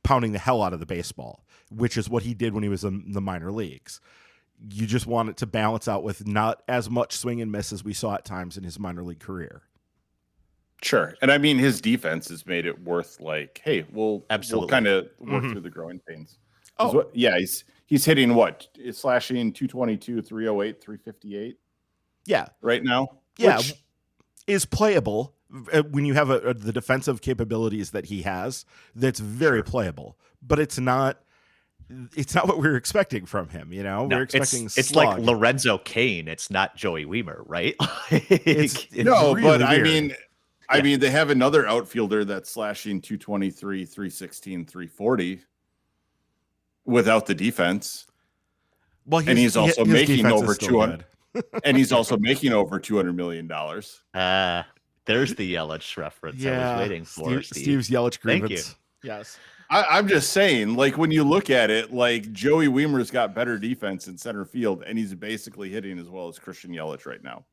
pounding the hell out of the baseball, which is what he did when he was in the minor leagues. You just want it to balance out with not as much swing and miss as we saw at times in his minor league career. Sure. And I mean, his defense has made it worth, like, hey, we'll kind of work through the growing pains. Oh, yeah. He's hitting what? It's slashing 222, 308, 358. Yeah. Right now. Yeah. Which is playable when you have the defensive capabilities that he has. That's very playable, but it's not what we were expecting from him. No, we're expecting it's like Lorenzo Cain. It's not Joey Wiemer, right? it's no, really but weird. I mean, they have another outfielder that's slashing 223, 316, 340 without the defense. Well, he's also making over 200. And he's also making over $200 million. There's the Yelich reference I was waiting for. Steve's Yelich grievance. Thank you. Yes. I'm just saying, like, when you look at it, like, Joey Wiemer's got better defense in center field, and he's basically hitting as well as Christian Yelich right now.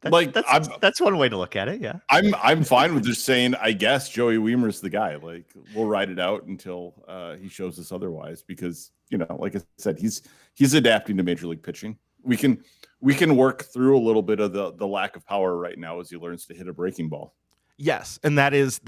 That's one way to look at it. Yeah, I'm fine with just saying, I guess Joey Wiemer's the guy. Like, we'll ride it out until he shows us otherwise, because like I said, he's adapting to major league pitching. We can work through a little bit of the lack of power right now as he learns to hit a breaking ball. Yes, and that is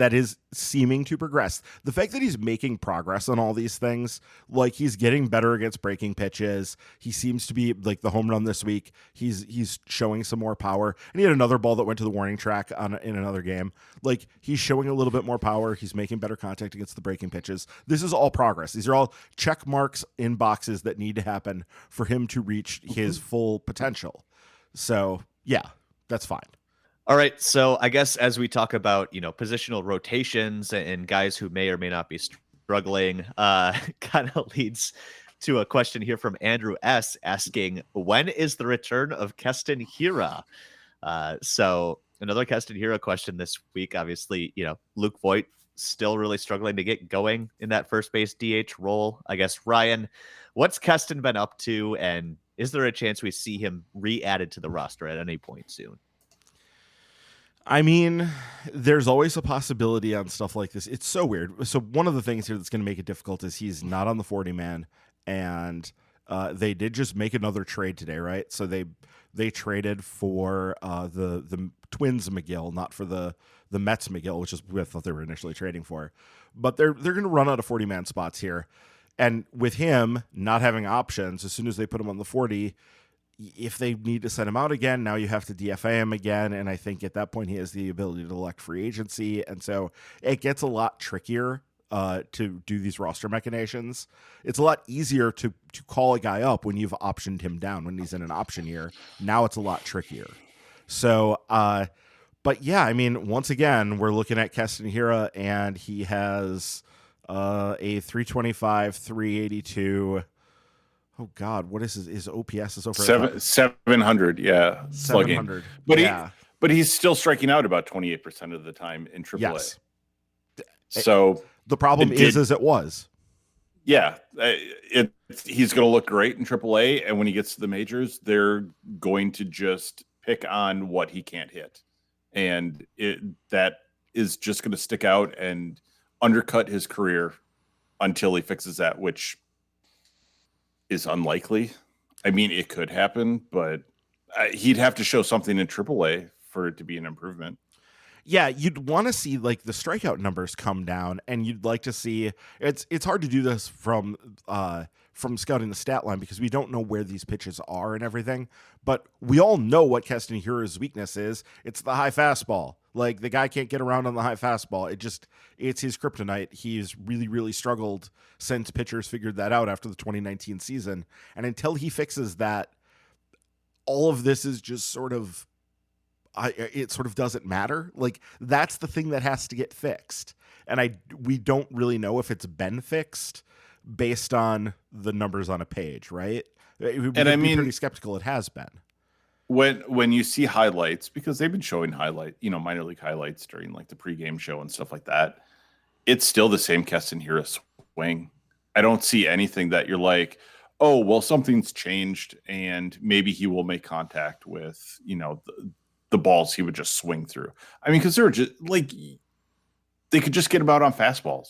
seeming to progress. The fact that he's making progress on all these things, like he's getting better against breaking pitches. He seems to be, like, the home run this week, he's showing some more power. And he had another ball that went to the warning track in another game. Like, he's showing a little bit more power. He's making better contact against the breaking pitches. This is all progress. These are all check marks in boxes that need to happen for him to reach his full potential. So yeah, that's fine. All right. So I guess as we talk about, positional rotations and guys who may or may not be struggling, kind of leads to a question here from Andrew S. asking, when is the return of Keston Hiura? So another Keston Hiura question this week. Obviously, Luke Voigt still really struggling to get going in that first base DH role. I guess, Ryan, what's Keston been up to? And is there a chance we see him re-added to the roster at any point soon? I mean, there's always a possibility on stuff like this. It's so weird. So one of the things here that's going to make it difficult is he's not on the 40-man, and they did just make another trade today, right? So they traded for the Twins McGill, not for the Mets McGill, which is what I thought they were initially trading for. But they're going to run out of 40-man spots here. And with him not having options, as soon as they put him on the 40, if they need to send him out again, now you have to DFA him again. And I think at that point he has the ability to elect free agency. And so it gets a lot trickier to do these roster machinations. It's a lot easier to call a guy up when you've optioned him down, when he's in an option year. Now it's a lot trickier. So, but yeah, I mean, once again, we're looking at Keston Hiura, and he has a 325, 382. Oh God, what is his OPS is over 700, yeah, 700. But he's still striking out about 28% of the time in AAA. Yes. So the problem is as it was. Yeah, he's going to look great in AAA, and when he gets to the majors, they're going to just pick on what he can't hit, and that is just going to stick out and undercut his career until he fixes that, which is unlikely. I mean, it could happen, but he'd have to show something in AAA for it to be an improvement. Yeah, you'd want to see like the strikeout numbers come down, and you'd like to see it's hard to do this from scouting the stat line because we don't know where these pitches are and everything. But we all know what Keston Hiura's weakness is. It's the high fastball. Like, the guy can't get around on the high fastball. It's his kryptonite. He's really, really struggled since pitchers figured that out after the 2019 season. And until he fixes that, all of this is just sort of, it sort of doesn't matter. Like, that's the thing that has to get fixed. And we don't really know if it's been fixed based on the numbers on a page, right? And I mean, pretty skeptical it has been. When you see highlights, because they've been showing minor league highlights during like the pregame show and stuff like that, it's still the same Keston Hiura swing. I don't see anything that you're like, oh, well, something's changed and maybe he will make contact with, the balls he would just swing through. I mean, because they were just like, they could just get him out on fastballs.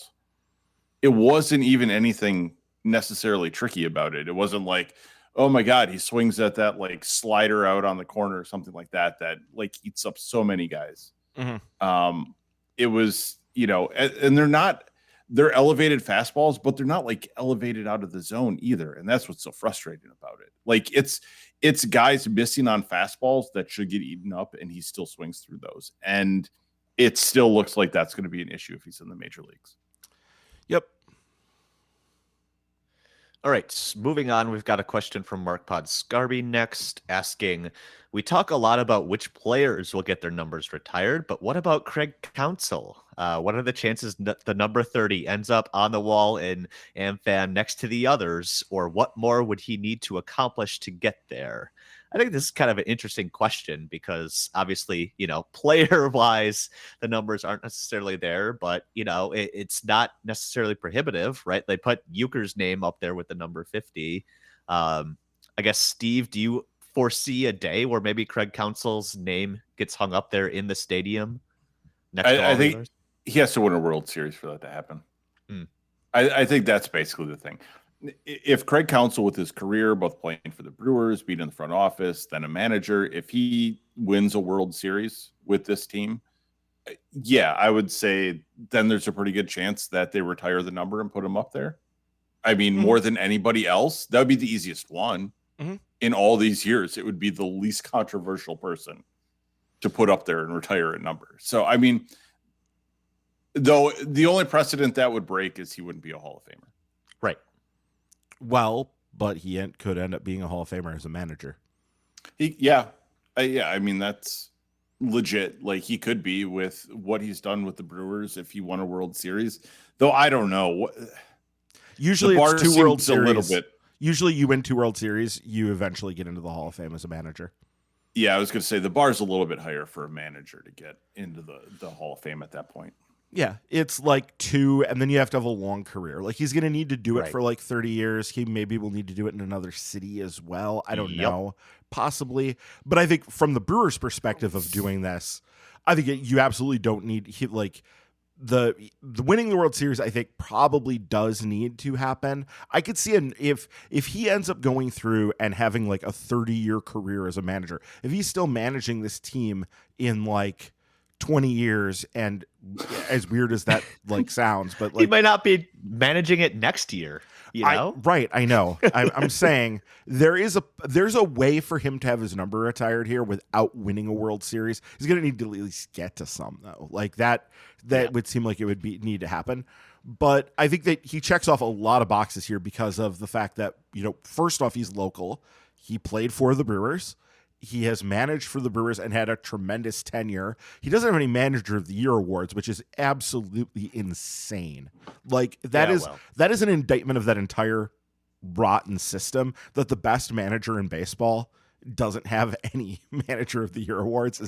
It wasn't even anything necessarily tricky about it. It wasn't like, oh my God, he swings at that like slider out on the corner or something like that like eats up so many guys. Mm-hmm. It was, and they're elevated fastballs, but they're not like elevated out of the zone either. And that's what's so frustrating about it. Like it's guys missing on fastballs that should get eaten up, and he still swings through those. And it still looks like that's going to be an issue if he's in the major leagues. Yep. All right, moving on, we've got a question from Mark Podscarby next, asking, we talk a lot about which players will get their numbers retired, but what about Craig Counsell? What are the chances the number 30 ends up on the wall in AmFan next to the others, or what more would he need to accomplish to get there? I think this is kind of an interesting question because obviously, player-wise, the numbers aren't necessarily there, but, it's not necessarily prohibitive, right? They put Euchre's name up there with the number 50. I guess, Steve, do you foresee a day where maybe Craig Counsell's name gets hung up there in the stadium? I think he has to win a World Series for that to happen. I think that's basically the thing. If Craig Counsell, with his career, both playing for the Brewers, being in the front office, then a manager, if he wins a World Series with this team, yeah, I would say then there's a pretty good chance that they retire the number and put him up there. I mean, more than anybody else, that would be the easiest one. In all these years. It would be the least controversial person to put up there and retire a number. So, I mean, though the only precedent that would break is he wouldn't be a Hall of Famer. Right. Well, but he could end up being a Hall of Famer as a manager. Yeah, Yeah, I mean, that's legit. Like, he could be with what he's done with the Brewers if he won a World Series. Though I don't know. Usually the bar it's 2 World seems a little Series. bit. Usually you win 2 World Series, you eventually get into the Hall of Fame as a manager. Yeah, I was going to say the bar's a little bit higher for a manager to get into the Hall of Fame at that point. Yeah, it's like 2, and then you have to have a long career. Like, he's going to need to do it Right. for like 30 years. He maybe will need to do it in another city as well. I don't know, possibly. But I think from the Brewers' perspective of doing this, I think you absolutely don't need the winning the World Series. I think probably does need to happen. I could see if he ends up going through and having like a 30-year career as a manager, if he's still managing this team in like 20 years, and as weird as that like sounds, but like He might not be managing it next year, you know? I know. I'm saying there's a way for him to have his number retired here without winning a World Series. He's going to need to at least get to some, though. Like that would seem like it would need to happen. But I think that he checks off a lot of boxes here because of the fact that, first off, he's local. He played for the Brewers. He has managed for the Brewers and had a tremendous tenure. He doesn't have any Manager of the Year awards, which is absolutely insane. Like that is an indictment of that entire rotten system, that the best manager in baseball doesn't have any Manager of the Year awards.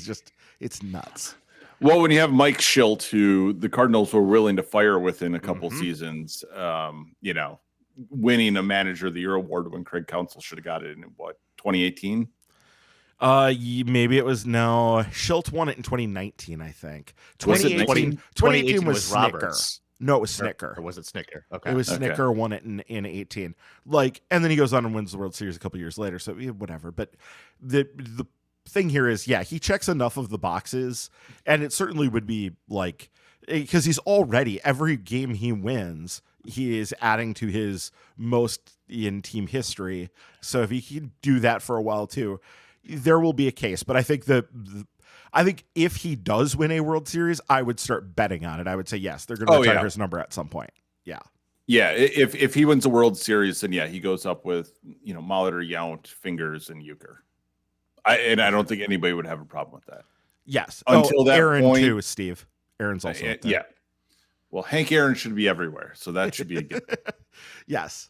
It's nuts. Well, when you have Mike Schilt, who the Cardinals were willing to fire within a couple seasons, winning a Manager of the Year award when Craig Counsell should have got it in 2018. Maybe it was Schilt won it in 2019, I think. 2018 was Snicker. Roberts. No, it was Snicker. Or was it Snicker? Okay. It was Snicker won it in 18. Like, and then he goes on and wins the World Series a couple years later. So whatever. But the thing here is, he checks enough of the boxes, and it certainly would be like, because he's already, every game he wins, he is adding to his most in team history. So if he can do that for a while too, there will be a case. But I think I think if he does win a World Series, I would start betting on it. I would say, yes, they're going to retire his number at some point. Yeah. Yeah. If he wins a World Series, then he goes up with, Molitor, Yount, Fingers, and Euchre. I don't think anybody would have a problem with that. Yes. Until that Aaron point, too, Steve. Aaron's also up there. Yeah. Well, Hank Aaron should be everywhere. So that should be a good. Yes.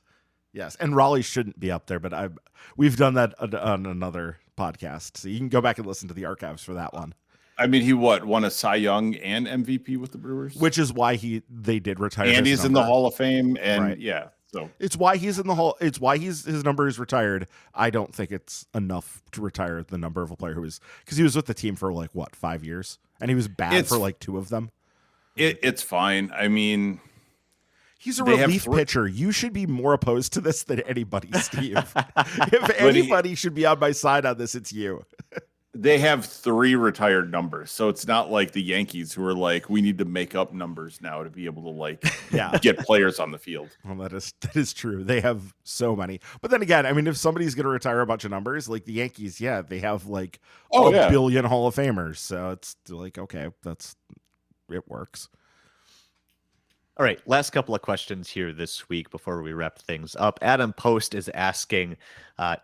And Raleigh shouldn't be up there, but we've done that on another podcast. So you can go back and listen to the archives for that one. I mean, he won a Cy Young and MVP with the Brewers, which is why they did retire. And he's in the Hall of Fame. And so it's why he's in the Hall. It's why his number is retired. I don't think it's enough to retire the number of a player because he was with the team for 5 years, and he was bad for 2 of them. It's fine. I mean, he's a relief pitcher. You should be more opposed to this than anybody, Steve. If anybody should be on my side on this, it's you. They have 3 retired numbers, so it's not like the Yankees who are like, we need to make up numbers now to be able to get players on the field. Well, that is true. They have so many. But then again, I mean, if somebody's going to retire a bunch of numbers, like the Yankees, they have a billion Hall of Famers. So it's okay, it works. All right, last couple of questions here this week before we wrap things up. Adam Post is asking,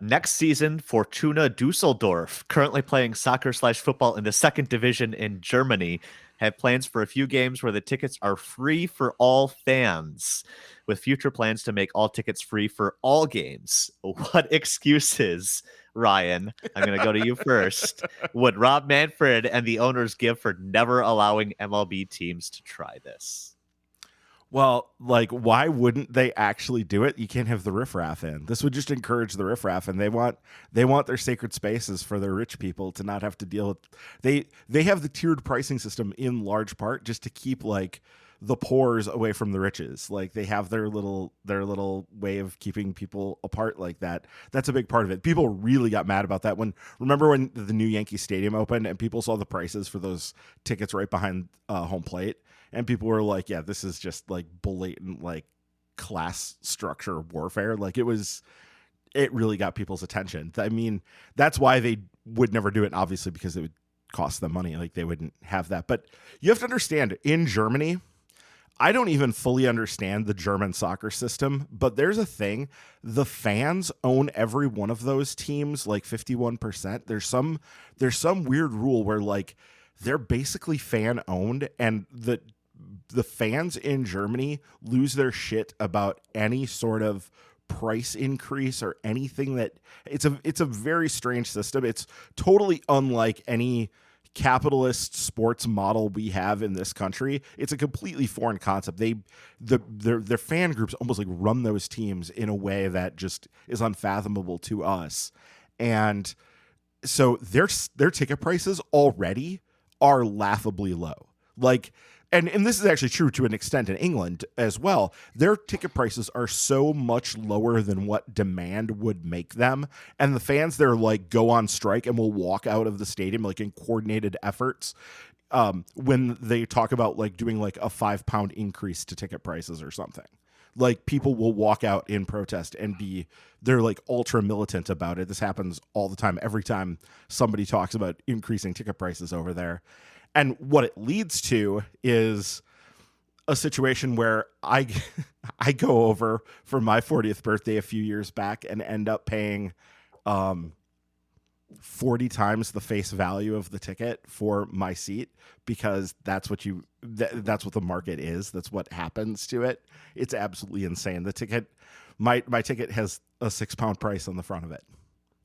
next season, Fortuna Dusseldorf, currently playing soccer/football in the 2nd division in Germany, have plans for a few games where the tickets are free for all fans, with future plans to make all tickets free for all games. What excuses, Ryan, I'm going to go to you first, would Rob Manfred and the owners give for never allowing MLB teams to try this? Well, why wouldn't they actually do it? You can't have the riffraff in. This would just encourage the riffraff, and they want their sacred spaces for their rich people to not have to deal with. They have the tiered pricing system in large part just to keep the poors away from the riches. They have their little way of keeping people apart like that. That's a big part of it. People really got mad about that remember when the new Yankee Stadium opened and people saw the prices for those tickets right behind home plate. And people were like, yeah, this is just blatant class structure warfare. It really got people's attention. I mean, that's why they would never do it, obviously, because it would cost them money. They wouldn't have that. But you have to understand, in Germany, I don't even fully understand the German soccer system, but there's a thing. The fans own every one of those teams, like 51%. There's some weird rule where like they're basically fan owned, and the fans in Germany lose their shit about any sort of price increase or anything. That it's a very strange system. It's totally unlike any capitalist sports model we have in this country. It's a completely foreign concept. Their fan groups almost like run those teams in a way that just is unfathomable to us. And so their ticket prices already are laughably low. Like, and this is actually true to an extent in England as well. Their ticket prices are so much lower than what demand would make them. And the fans there like go on strike and will walk out of the stadium like in coordinated efforts when they talk about like doing like a £5 increase to ticket prices or something. Like people will walk out in protest and they're like ultra militant about it. This happens all the time. Every time somebody talks about increasing ticket prices over there. And what it leads to is a situation where I go over for my 40th birthday a few years back and end up paying 40 times the face value of the ticket for my seat, because that's what the market is. That's what happens to it. It's absolutely insane. The ticket, my ticket has a £6 price on the front of it,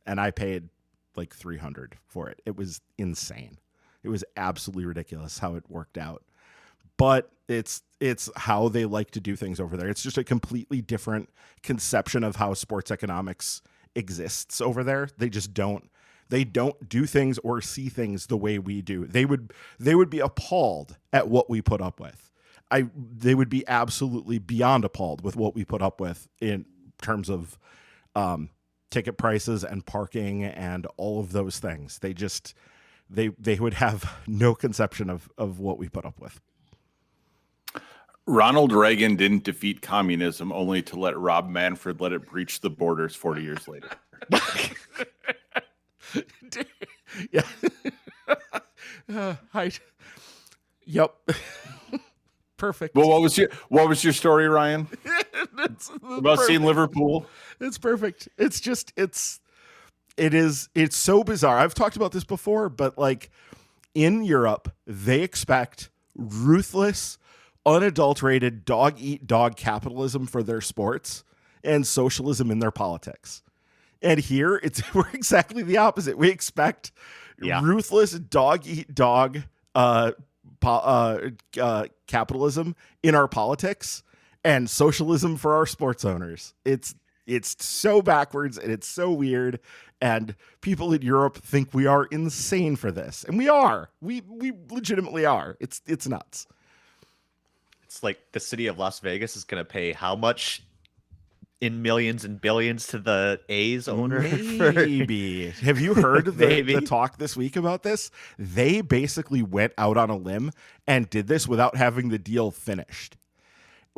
and I paid like 300 for it. It was insane. It was absolutely ridiculous how it worked out. But it's how they like to do things over there. It's just a completely different conception of how sports economics exists over there. They don't do things or see things the way we do. They would be appalled at what we put up with. They would be absolutely beyond appalled with what we put up with in terms of ticket prices and parking and all of those things. They would have no conception of what we put up with. Ronald Reagan didn't defeat communism only to let Rob Manfred let it breach the borders 40 years later. Yeah. Yep. Perfect. Well, what was your story, Ryan? About seeing Liverpool? It's perfect. It's so bizarre. I've talked about this before, but like in Europe, they expect ruthless, unadulterated dog eat dog capitalism for their sports and socialism in their politics. And here we're exactly the opposite. We expect ruthless dog eat dog capitalism in our politics and socialism for our sports owners. It's so backwards and it's so weird. And people in Europe think we are insane for this. And we are. We legitimately are. It's nuts. It's like the city of Las Vegas is going to pay how much in millions and billions to the A's owner? Maybe. Have you heard the talk this week about this? They basically went out on a limb and did this without having the deal finished.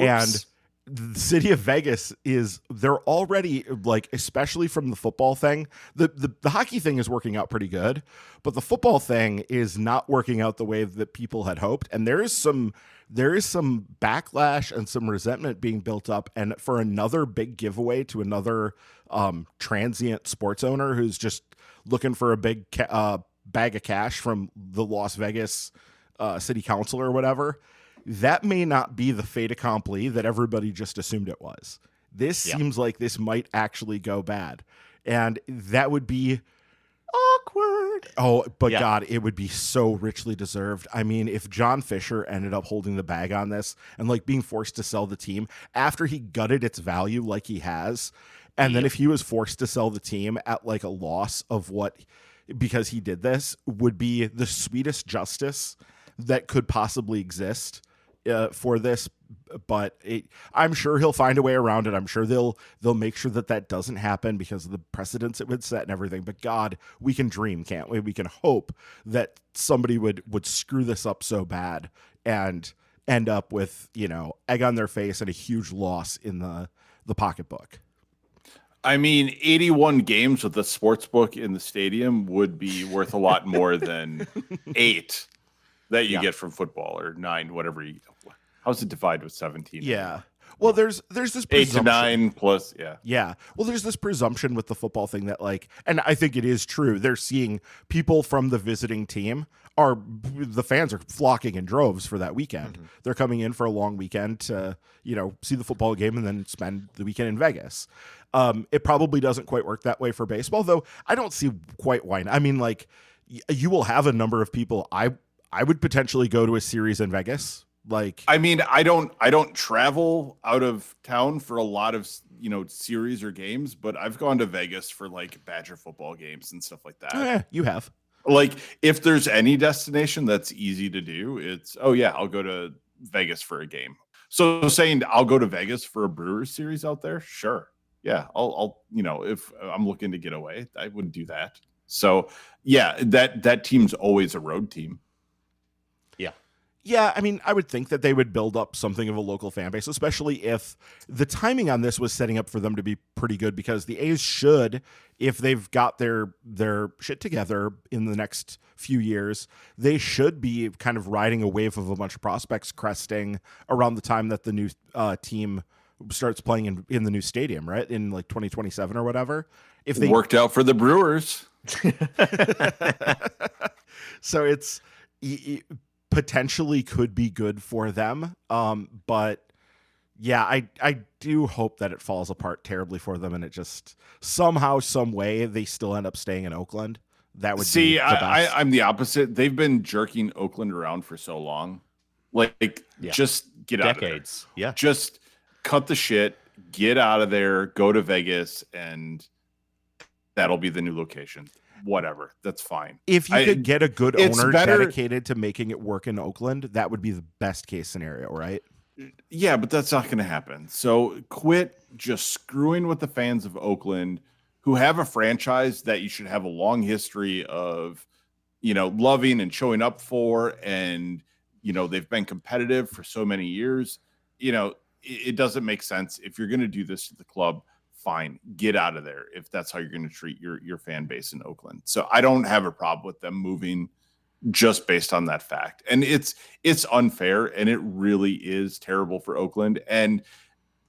Oops. And the city of Vegas they're already like, especially from the football thing, the hockey thing is working out pretty good, but the football thing is not working out the way that people had hoped. And there is some backlash and some resentment being built up. And for another big giveaway to another transient sports owner who's just looking for a big bag of cash from the Las Vegas city council or whatever, that may not be the fait accompli that everybody just assumed it was. This seems like this might actually go bad. And that would be awkward. Oh, but God, it would be so richly deserved. I mean, if John Fisher ended up holding the bag on this and like being forced to sell the team after he gutted its value like he has, and then if he was forced to sell the team at like a loss of because he did this, would be the sweetest justice that could possibly exist for this. But I'm sure he'll find a way around it. I'm sure they'll make sure that doesn't happen because of the precedents it would set and everything. But God, we can dream, can't we? We can hope that somebody would screw this up so bad and end up with, egg on their face and a huge loss in the pocketbook. I mean, 81 games with the sports book in the stadium would be worth a lot more than 8 that you get from football, or 9, whatever you. How's it divided with 17? Yeah. Well, there's this 8 to presumption. 9 plus, yeah. Yeah. Well, there's this presumption with the football thing that like, and I think it is true. They're seeing people from the visiting team the fans are flocking in droves for that weekend. Mm-hmm. They're coming in for a long weekend to, see the football game and then spend the weekend in Vegas. It probably doesn't quite work that way for baseball, though. I don't see quite why. I mean, like, you will have a number of people. I would potentially go to a series in Vegas. Like, I mean, I don't travel out of town for a lot of series or games, but I've gone to Vegas for like Badger football games and stuff like that. You have. Like, if there's any destination that's easy to do, it's I'll go to Vegas for a game. So saying I'll go to Vegas for a Brewers series out there, sure, yeah, I'll if I'm looking to get away, I wouldn't do that. So yeah, that team's always a road team. Yeah, I mean, I would think that they would build up something of a local fan base, especially if the timing on this was setting up for them to be pretty good, because the A's should, if they've got their shit together in the next few years, they should be kind of riding a wave of a bunch of prospects cresting around the time that the new team starts playing in the new stadium, right? In like 2027 or whatever. If they worked out for the Brewers. So it's potentially could be good for them. But yeah, I do hope that it falls apart terribly for them and it just somehow, some way they still end up staying in Oakland. That would be the best. I'm the opposite. They've been jerking Oakland around for so long. Just get out of there. Decades. Yeah. Just cut the shit, get out of there, go to Vegas, and that'll be the new location. Whatever, that's fine. If you could get a good owner dedicated to making it work in Oakland, that would be the best case scenario, right? Yeah, but that's not going to happen. So quit just screwing with the fans of Oakland, who have a franchise that you should have a long history of, loving and showing up for, and they've been competitive for so many years. It doesn't make sense. If you're going to do this to the club, fine, get out of there if that's how you're going to treat your fan base in Oakland. So I don't have a problem with them moving just based on that fact. And it's unfair, and it really is terrible for Oakland. And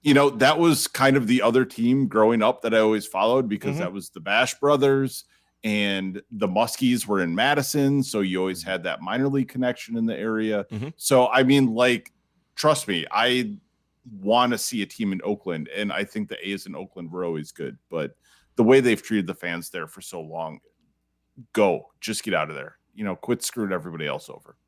that was kind of the other team growing up that I always followed, because that was the Bash brothers, and the Muskies were in Madison, so you always had that minor league connection in the area. So I mean, like, trust me, I want to see a team in Oakland, and I think the A's in Oakland were always good, but the way they've treated the fans there for so long, just get out of there. Quit screwing everybody else over.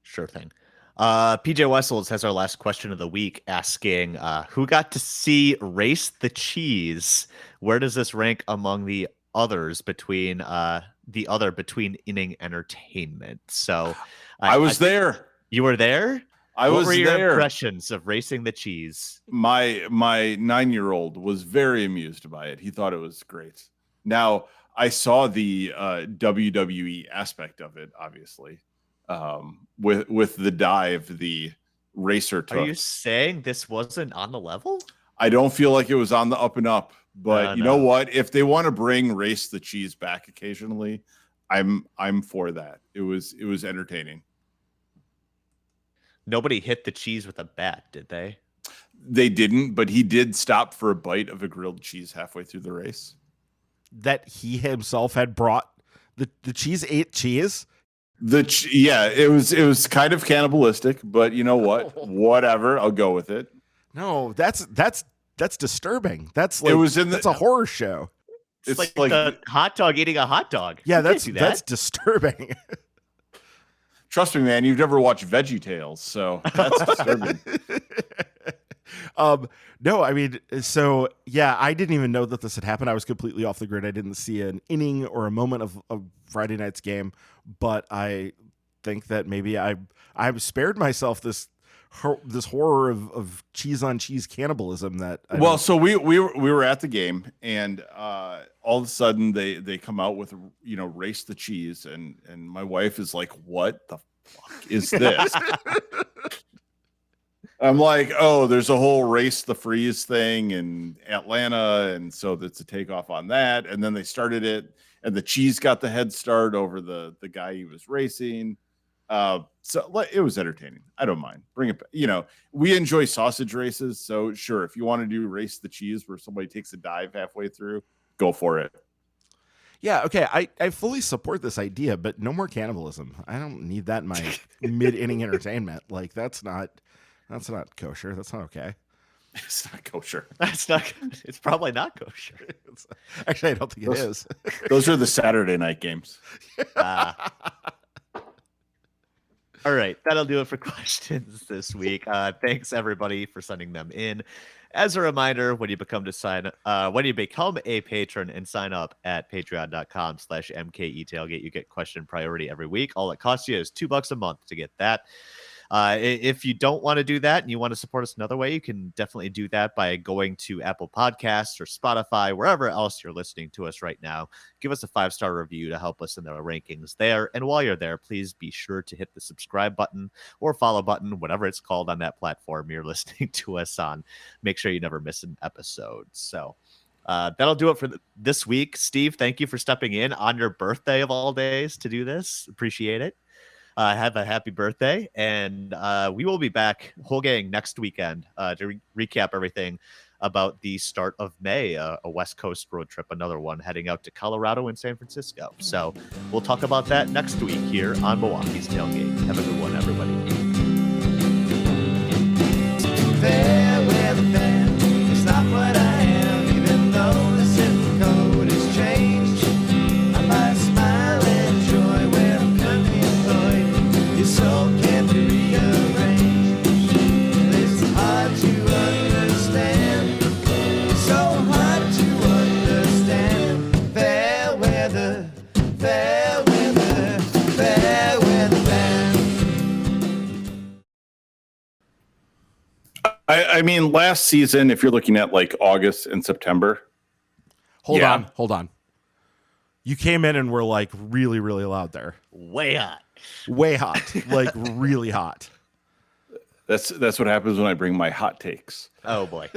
Sure thing. PJ Wessels has our last question of the week, asking who got to see Race the Cheese? Where does this rank among the others between inning entertainment? So I was there. You were there? What were your impressions of Racing the Cheese? My 9-year-old was very amused by it. He thought it was great. Now, I saw the WWE aspect of it, obviously, with the dive the racer took. Are you saying this wasn't on the level? I don't feel like it was on the up and up, but you know what? If they want to bring Race the Cheese back occasionally, I'm for that. It was entertaining. Nobody hit the cheese with a bat, did they? They didn't, but he did stop for a bite of a grilled cheese halfway through the race. That he himself had brought the cheese ate cheese. It was kind of cannibalistic, but you know what? Whatever, I'll go with it. No, that's disturbing. That's like that's a horror show. It's like the hot dog eating a hot dog. Yeah, that's disturbing. Trust me, man, you've never watched Veggie Tales, so that's disturbing. No, I mean, so yeah, I didn't even know that this had happened. I was completely off the grid. I didn't see an inning or a moment of Friday night's game, but I think that maybe I've spared myself this horror of cheese on cheese cannibalism. So we were at the game, and all of a sudden they come out with Race the Cheese, and my wife is like, what the fuck is this? I'm like, oh, there's a whole Race the Freeze thing in Atlanta, and so that's a takeoff on that. And then they started it, and the cheese got the head start over the guy he was racing. So it was entertaining. I don't mind. Bring it. We enjoy sausage races. So sure, if you want to do race the cheese where somebody takes a dive halfway through, go for it. Yeah, okay. I fully support this idea, but no more cannibalism. I don't need that in my mid-inning entertainment. Like that's not kosher. That's not okay. It's not kosher. It's probably not kosher. Actually, I don't think it is. Those are the Saturday night games. All right, that'll do it for questions this week. Thanks everybody for sending them in. As a reminder, when you become a patron and sign up at patreon.com/MKE Tailgate, you get question priority every week. All it costs you is $2 a month to get that. If you don't want to do that and you want to support us another way, you can definitely do that by going to Apple Podcasts or Spotify, wherever else you're listening to us right now. Give us a 5-star review to help us in the rankings there. And while you're there, please be sure to hit the subscribe button or follow button, whatever it's called on that platform you're listening to us on. Make sure you never miss an episode. So that'll do it for this week. Steve, thank you for stepping in on your birthday of all days to do this. Appreciate it. Have a happy birthday, and we will be back, whole gang, next weekend to recap everything about the start of May, a West Coast road trip, another one heading out to Colorado and San Francisco. So we'll talk about that next week here on Milwaukee's Tailgate. Have a good one, everybody. Fair weather fan, it's not what I am, even though the zip code has changed. I might smile and joy where I'm currently employed. Your soul can't be rearranged. It's hard to understand. So hard to understand. Fair weather, fair weather, fair weather fan. I mean, last season, if you're looking at like August and September. Hold on. You came in and were like really, really loud there. Way hot. Like really hot. That's what happens when I bring my hot takes. Oh boy.